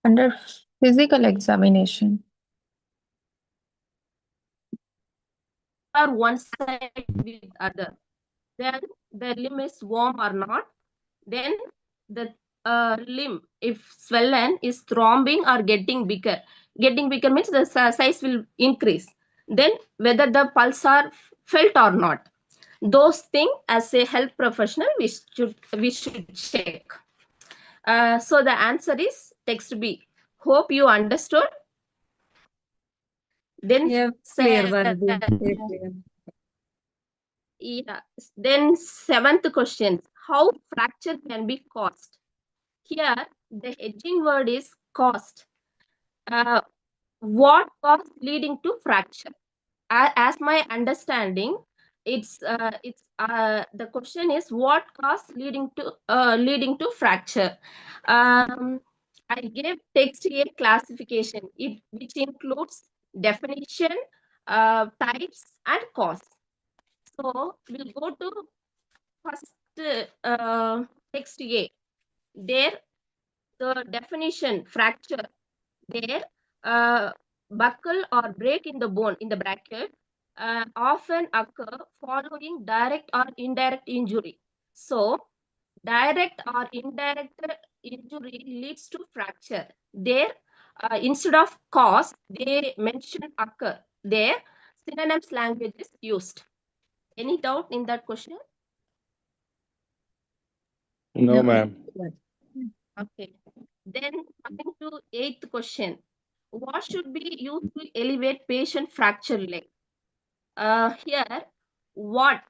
Under physical examination. are one side with other, then the limb is warm or not, then the limb, if swollen, is thrombing or getting bigger. Getting bigger means the size will increase. Then whether the pulse are felt or not. Those things as a health professional we should check. So the answer is text B. Hope you understood. Then Yeah, clear, Bharati. Very clear. Yeah. Then seventh question, how fracture can be caused? Here the hedging word is caused. What cause leading to fracture? As my understanding, it's the question is what cause leading to fracture. I gave text A classification, which includes definition, types, and cause. So we'll go to first text A. There, the definition fracture. There, buckle or break in the bone in the bracket often occur following direct or indirect injury. So, direct or indirect injury leads to fracture. There, instead of cause, they mention occur. There, synonyms language is used. Any doubt in that question? No, ma'am. Okay. Then coming to eighth question. What should be used to elevate patient fracture leg? Here, what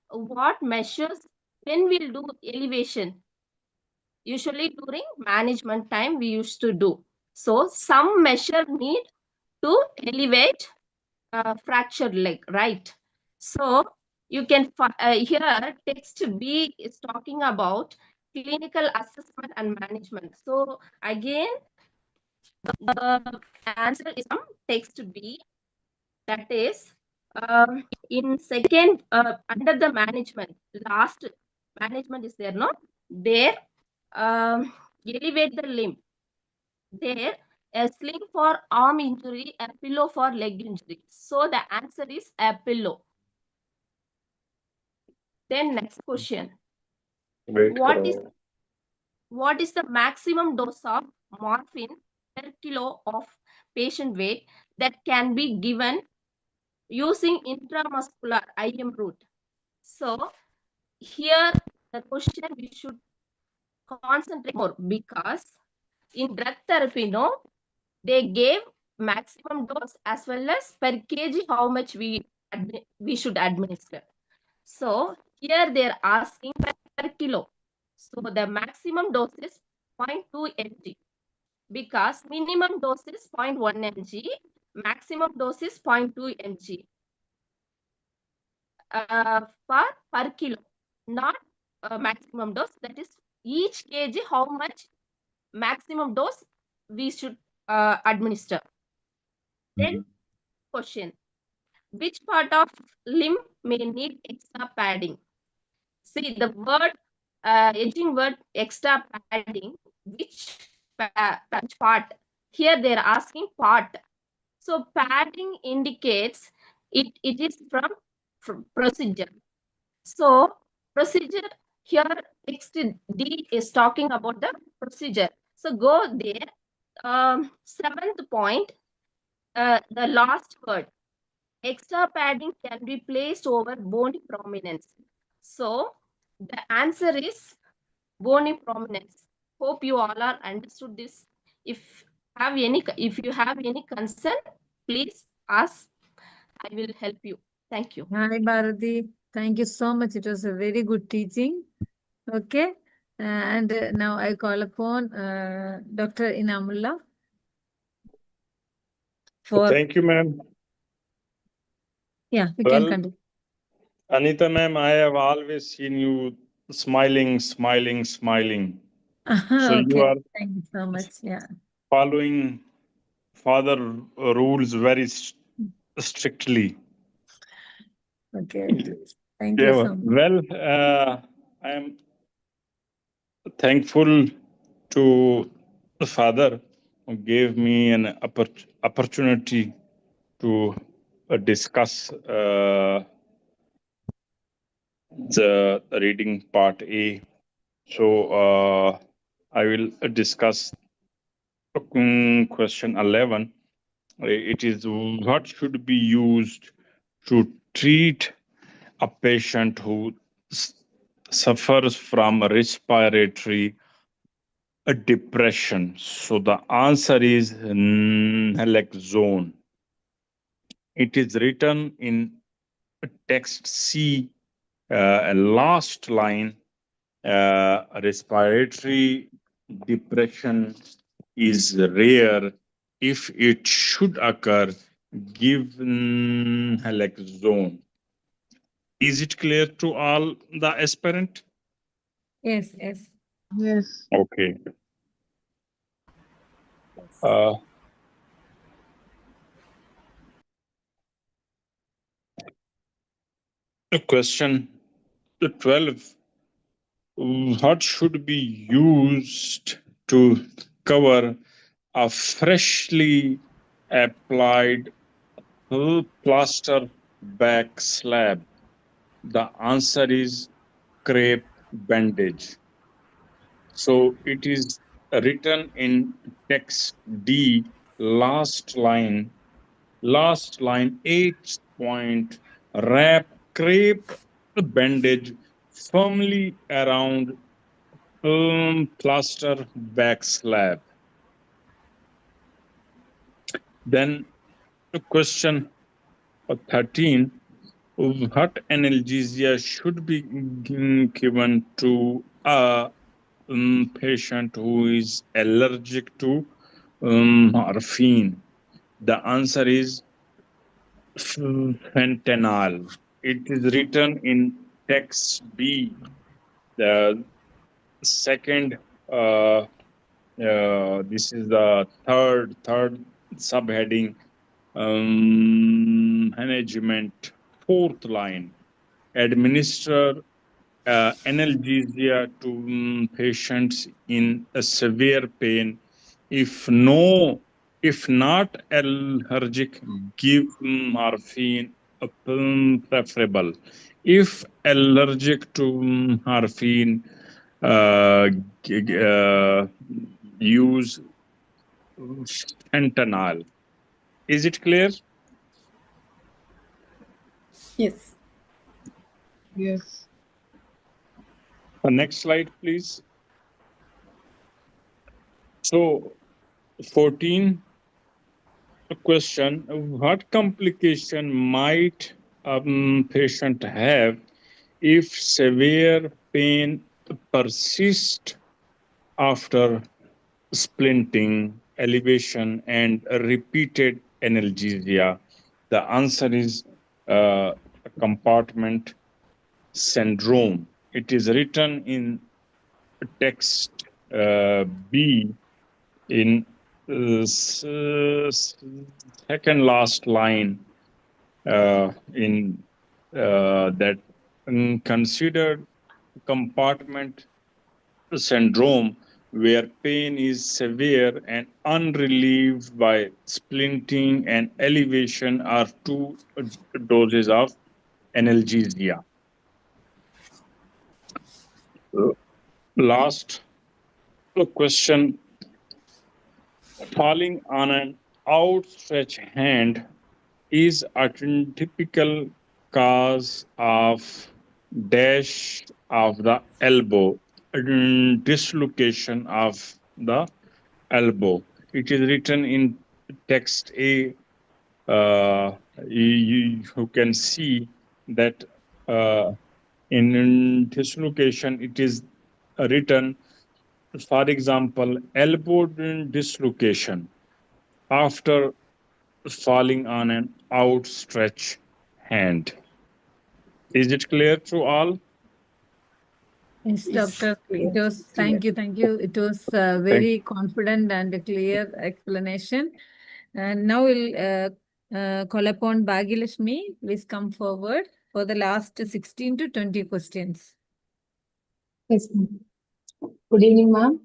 measures when we'll do elevation? Usually during management time we used to do. So some measure need to elevate fractured leg, right? So you can here text B is talking about clinical assessment and management. So again, the answer is from text B. That is in second under the management, last management is there, no? There, elevate the limb. There, a sling for arm injury, a pillow for leg injury. So the answer is a pillow. Then next question. What is the maximum dose of morphine per kilo of patient weight that can be given using intramuscular IM route? So here the question we should concentrate more, because in drug therapy, no, they gave maximum dose as well as per kg how much we should administer. So here they are asking per kilo. So the maximum dose is 0.2 mg, because minimum dose is 0.1 mg, maximum dose is 0.2 mg per kilo, not maximum dose. That is each kg how much maximum dose we should administer. Then question, which part of limb may need extra padding? See the word, edging word extra padding, which part? Here they are asking part. So padding indicates it is from procedure. So procedure, here text D is talking about the procedure. So go there. Seventh point, the last word. extra padding can be placed over bony prominence. So the answer is bony prominence. Hope you all are understood this. If you have any concern, please ask. I will help you. Thank you. Hi, Bharati. Thank you so much. It was a very good teaching. Okay. And now I call upon Dr. Inamullah for. Thank you, ma'am. Yeah, we Well, can continue. Anita, ma'am, I have always seen you smiling, smiling, smiling. So you Okay. are Thank you so much. Yeah. following father rules very strictly. Okay. Thank you so much. Well, I am thankful to the father who gave me an opportunity to discuss the reading part A. So I will discuss question 11. It is what should be used to treat a patient who suffers from respiratory depression. So the answer is naloxone. It is written in text C, last line. Respiratory depression is rare. If it should occur, give naloxone. Is it clear to all the aspirant? Yes, yes. Yes. Okay. Question 12. What should be used to cover a freshly applied plaster back slab? The answer is crepe bandage. So it is written in text D, last line 8th point. Wrap crepe bandage firmly around plaster back slab. Then question 13. What analgesia should be given to a patient who is allergic to morphine? The answer is fentanyl. It is written in text B, the second. This is the third subheading. Management, fourth line. Administer analgesia to patients in a severe pain. If not allergic, give morphine preferable. If allergic to morphine, use fentanyl. Is it clear? Yes. Yes. Next slide, please. So, 14 question. What complication might a patient have if severe pain persists after splinting, elevation, and repeated analgesia? The answer is compartment syndrome. It is written in text B in second last line in that considered compartment syndrome where pain is severe and unrelieved by splinting and elevation are two doses of analgesia. Last question. Falling on an outstretched hand is a typical cause of dash of the elbow, dislocation of the elbow. It is written in text A. You can see that in dislocation it is written, for example, elbow dislocation after falling on an outstretched hand. Is it clear to all? Yes, Doctor. Clear. It was, thank you. It was very confident and clear explanation. And now we'll call upon Bhagilashmi. Please come forward for the last 16 to 20 questions. Yes, ma'am. Good evening, ma'am.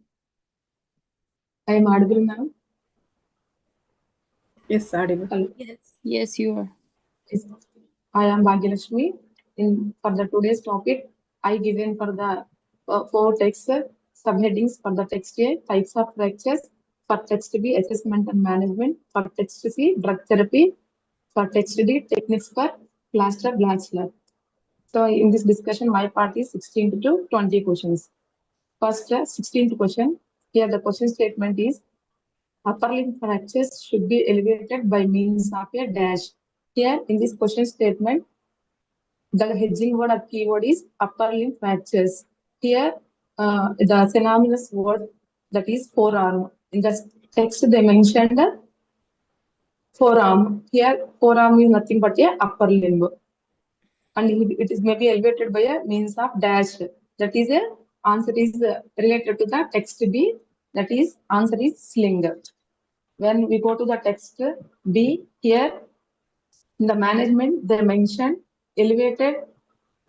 I am audible, ma'am. Yes, audible. Yes, you are. Yes. I am Bhagyalakshmi. For the today's topic, I given for the 4 text subheadings for the text A, types of fractures, for text B, assessment and management, for text C, drug therapy, for text D, techniques for plaster black slab. So in this discussion, my part is 16 to 20 questions. First, 16th question. Here the question statement is, upper limb fractures should be elevated by means of a dash. Here in this question statement, the hedging word or keyword is upper limb fractures. Here, the synonymous word that is forearm. In the text, they mentioned forearm. Here, forearm is nothing but a upper limb, and it is maybe elevated by a means of dash. That is a answer is related to the text B. That is answer is sling. When we go to the text B, here in the management, they mentioned elevated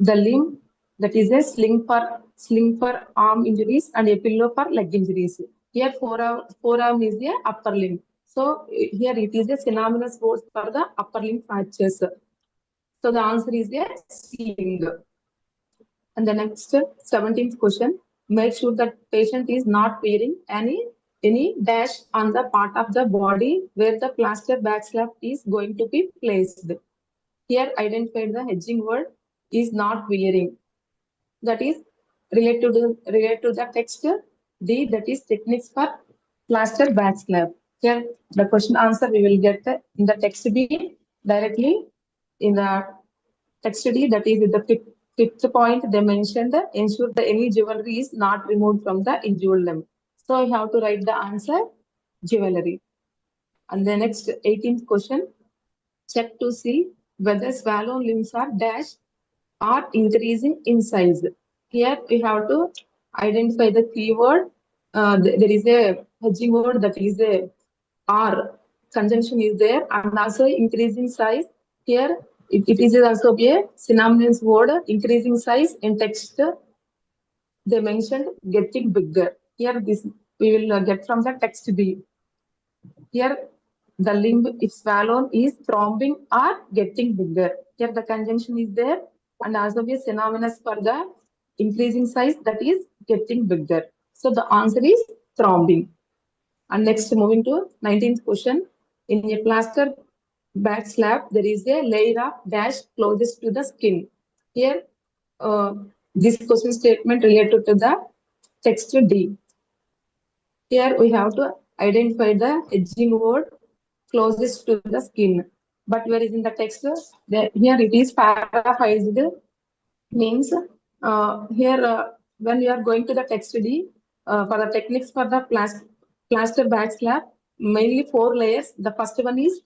the limb, that is a sling for arm injuries and a pillow for leg injuries. Here forearm is the upper limb. So here it is a synonymous word for the upper limb fractures. So the answer is a sling. And the next 17th question, make sure that patient is not wearing any dash on the part of the body where the plaster backslap is going to be placed. Here identify the hedging word is not wearing. That is related to the text D, that is techniques for plaster backslap. Here the question answer we will get in the text B directly. In the text D, that is the fifth point, they mentioned ensure that any jewelry is not removed from the injured limb. So I have to write the answer jewelry. And the next 18th question, check to see whether swallow limbs are dash are increasing in size. Here we have to identify the keyword. There is a hedging word that is a R conjunction is there, and also increasing size. Here it is also a synonymous word, increasing size. In text they mentioned getting bigger. Here this we will get from the text B. Here the limb if swallowed is thrombing or getting bigger. Here the conjunction is there, and also be synonymous for the increasing size, that is getting bigger. So the answer is thrombing. And next, moving to 19th question. In a plaster back slab, there is a layer of dash closest to the skin. Here, this question statement related to the text D. Here we have to identify the hedging word closest to the skin. But whereas in the text, here it is paraphrased, means when you are going to the text D, for the techniques for the plaster back slab, mainly 4 layers. The first one is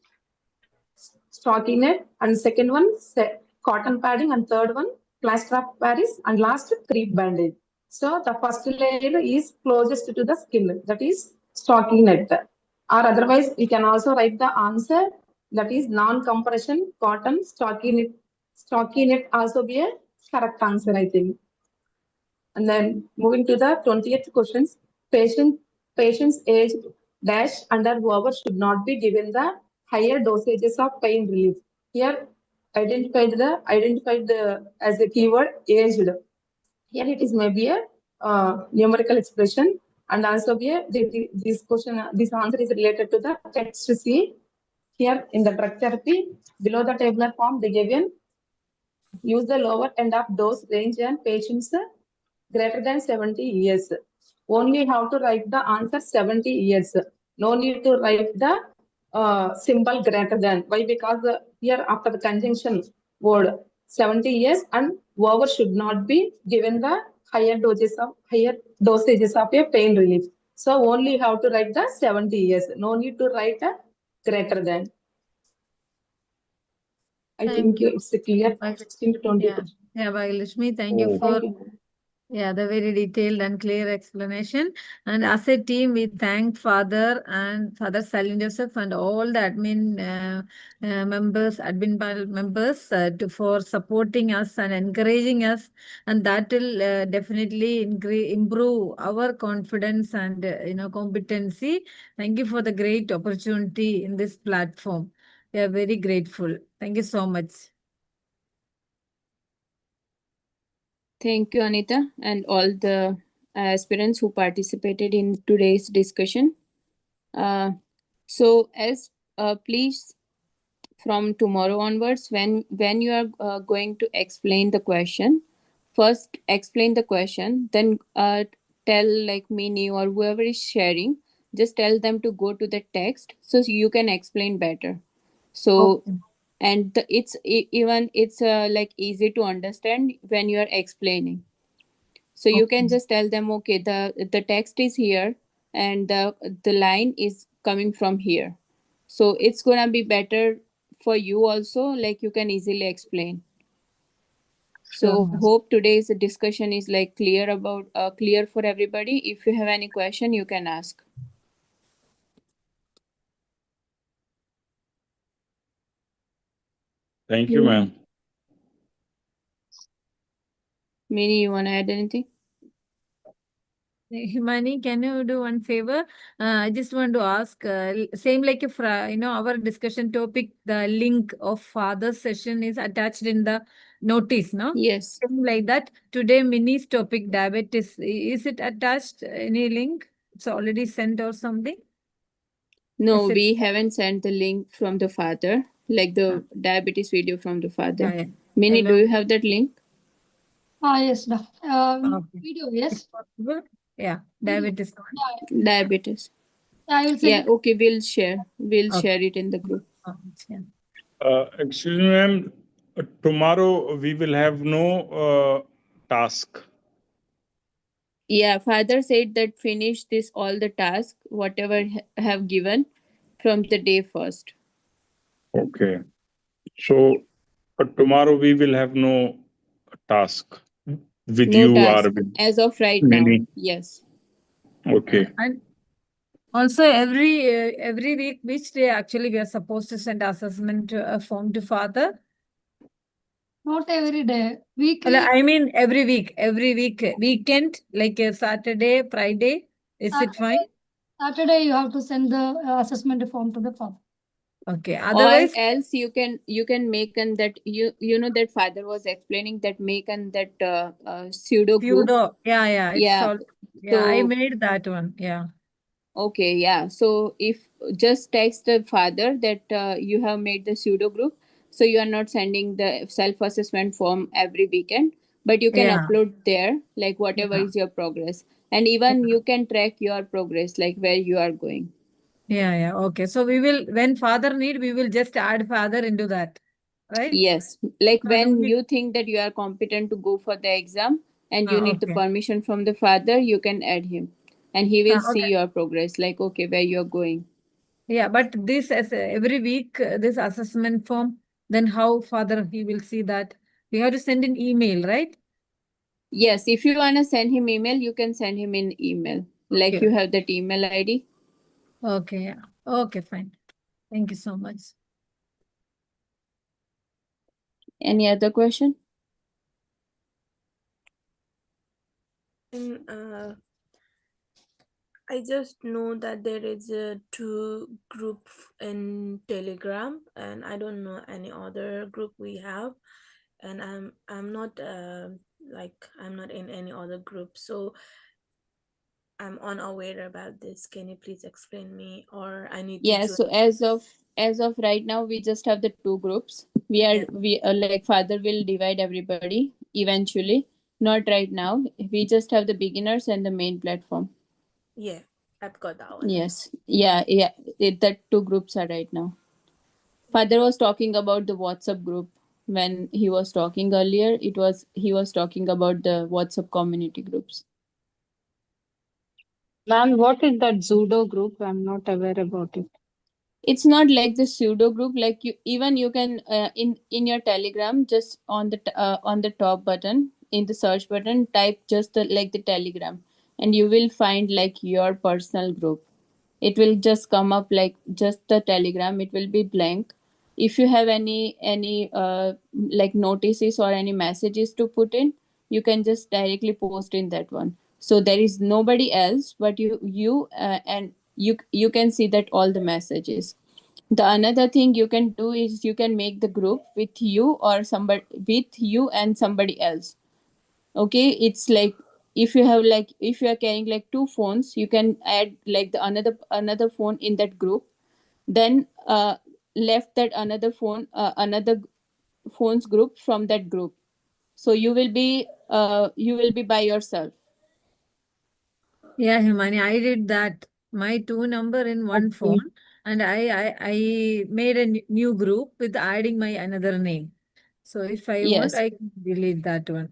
stockinette, and second one cotton padding, and third one plaster of Paris, and last crepe bandage. So the first layer is closest to the skin, that is stockinette. Or otherwise, we can also write the answer, that is non-compression cotton stockinette. Stockinette also be a correct answer, I think. And then moving to the 20th questions, patient's age dash under whoever should not be given the higher dosages of pain relief. Here identified as a keyword aged. Here it is maybe a numerical expression, and also be this answer is related to the text C. Here in the drug therapy, below the tabular form, they given use the lower end of dose range and patients greater than 70 years. Only have to write the answer 70 years. No need to write the symbol greater than. Why? Because here after the conjunction word 70 years and over should not be given the higher dosages of a pain relief. So only have to write the 70 years. No need to write a greater than. I think Thank you. it's clear. 16 to 20. Yeah, Bhagilakshmi, thank you for the very detailed and clear explanation. And as a team, we thank Father and Father Salim Joseph and all the admin members, admin panel members for supporting us and encouraging us. And that will definitely improve our confidence and competency. Thank you for the great opportunity in this platform. We are very grateful. Thank you so much. Thank you, Anita, and all the aspirants who participated in today's discussion. So, as please, from tomorrow onwards, when you are going to explain the question, first explain the question, then tell like me or whoever is sharing, just tell them to go to the text so you can explain better. So. Okay. And it's like easy to understand when you are explaining. So you can just tell them, okay, the text is here and the line is coming from here. So it's gonna be better for you also, like you can easily explain. So hope today's discussion is like clear for everybody. If you have any question, you can ask. Thank you, ma'am. Mini, you want to add anything? Himani, can you do one favor? I just want to ask, same like if, our discussion topic, the link of father's session is attached in the notice, no? Yes. Same like that. Today, Mini's topic, diabetes, is it attached? Any link? It's already sent or something? No, we haven't sent the link from the father, like the diabetes video from the father. Yeah. Mini, do you have that link? Yes, video, yes. Yeah, diabetes. Diabetes. I will send it. Okay, we'll share it in the group. Excuse me, ma'am. Tomorrow we will have no task. Yeah, father said that finish this all the task, whatever have given from the day first. Okay. So tomorrow we will have no task with No you task or with as of right Mini. now. Yes. Okay. And also every week, which day actually we are supposed to send assessment form to father? Not every day. Weekly. I mean every week, weekend, like a Saturday, Friday. Is it fine? Saturday you have to send the assessment form to the father. Okay. Otherwise, or else you can make an that you know that father was explaining that make an that pseudo group. Yeah. I made that one. Yeah. Okay, yeah. So if just text the father that you have made the pseudo group, so you are not sending the self-assessment form every weekend, but you can upload there like whatever is your progress, and even you can track your progress like where you are going. Yeah. Okay. So we will, when father need, we will just add father into that, right? Yes, like when you think that you are competent to go for the exam and you need the permission from the father, you can add him, and he will see your progress. Like okay, where you are going. Yeah, but this as every week, this assessment form, then how father he will see that? We have to send an email, right? Yes, if you want to send him email, you can send him in email. Like you have that email ID. Okay, yeah. Okay, fine. Thank you so much. Any other question? I just know that there is a 2 group in Telegram, and I don't know any other group we have, and I'm not I'm not in any other group, so I'm unaware about this. Can you please explain me, or I need to join? So as of as of right now, we just have the two groups. We like father will divide everybody eventually. Not right now. We just have the beginners and the main platform. Yeah, I've got that one. Yes. Yeah. That two groups are right now. Father was talking about the WhatsApp group when he was talking earlier. He was talking about the WhatsApp community groups. Ma'am, what is that Zudo group? I'm not aware about it. It's not like the pseudo group. Like you can in your Telegram, just on the top button in the search button, type just like the Telegram, and you will find like your personal group. It will just come up like just the Telegram. It will be blank. If you have any like notices or any messages to put in, you can just directly post in that one. So there is nobody else but and you can see that all the messages. The another thing you can do is you can make the group with you or somebody with you and somebody else. Okay, it's like if you are carrying like two phones, you can add like the another phone in that group, then left that another phones group from that group, so you will be by yourself. Yeah, Himani, I did that. My two number in one phone, and I made a new group with adding my another name. So if I want, Yes. I can delete that one.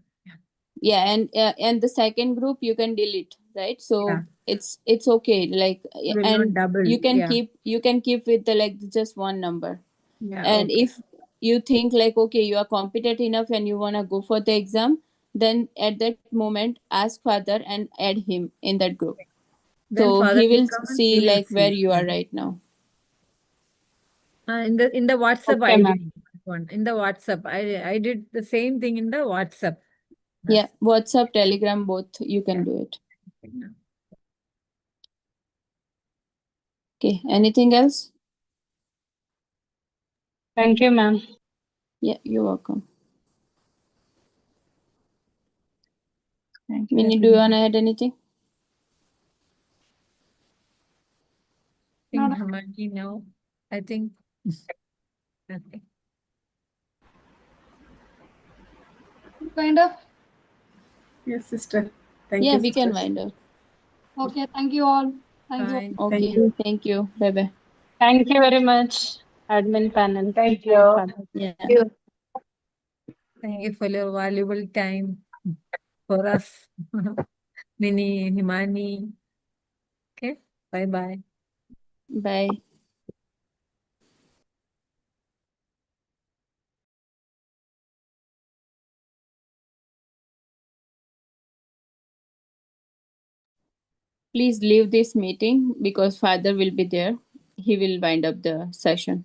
Yeah, and the second group you can delete, right? So Yeah. it's okay, like Will not and double. you can Yeah. keep with the like just one number. Yeah. And Okay. if you think like okay, you are competent enough and you want to go for the exam, then at that moment ask father and add him in that group, Then so father he will will come and see he will like where see. you Yeah. are right now. In the WhatsApp, Okay, I ma'am. did one. In the WhatsApp, I did the same thing in the WhatsApp. Yeah, WhatsApp, Telegram, both you can do it. Okay, anything else? Thank you, ma'am. Yeah, you're welcome. Thank you, Minnie, do you want to everyone. add anything? I think Hamani, no. I think nothing. Kind of. Yes, sister. Thank Yeah, you, we can sisters. wind up. Okay, thank you all. Thank you. Fine. Okay, thank you. Bye bye. Thank you very much, admin panel. Thank you. Yeah. Thank you for your valuable time for us. Minnie, Himani. Okay. Bye-bye. Bye. Please leave this meeting because father will be there. He will wind up the session.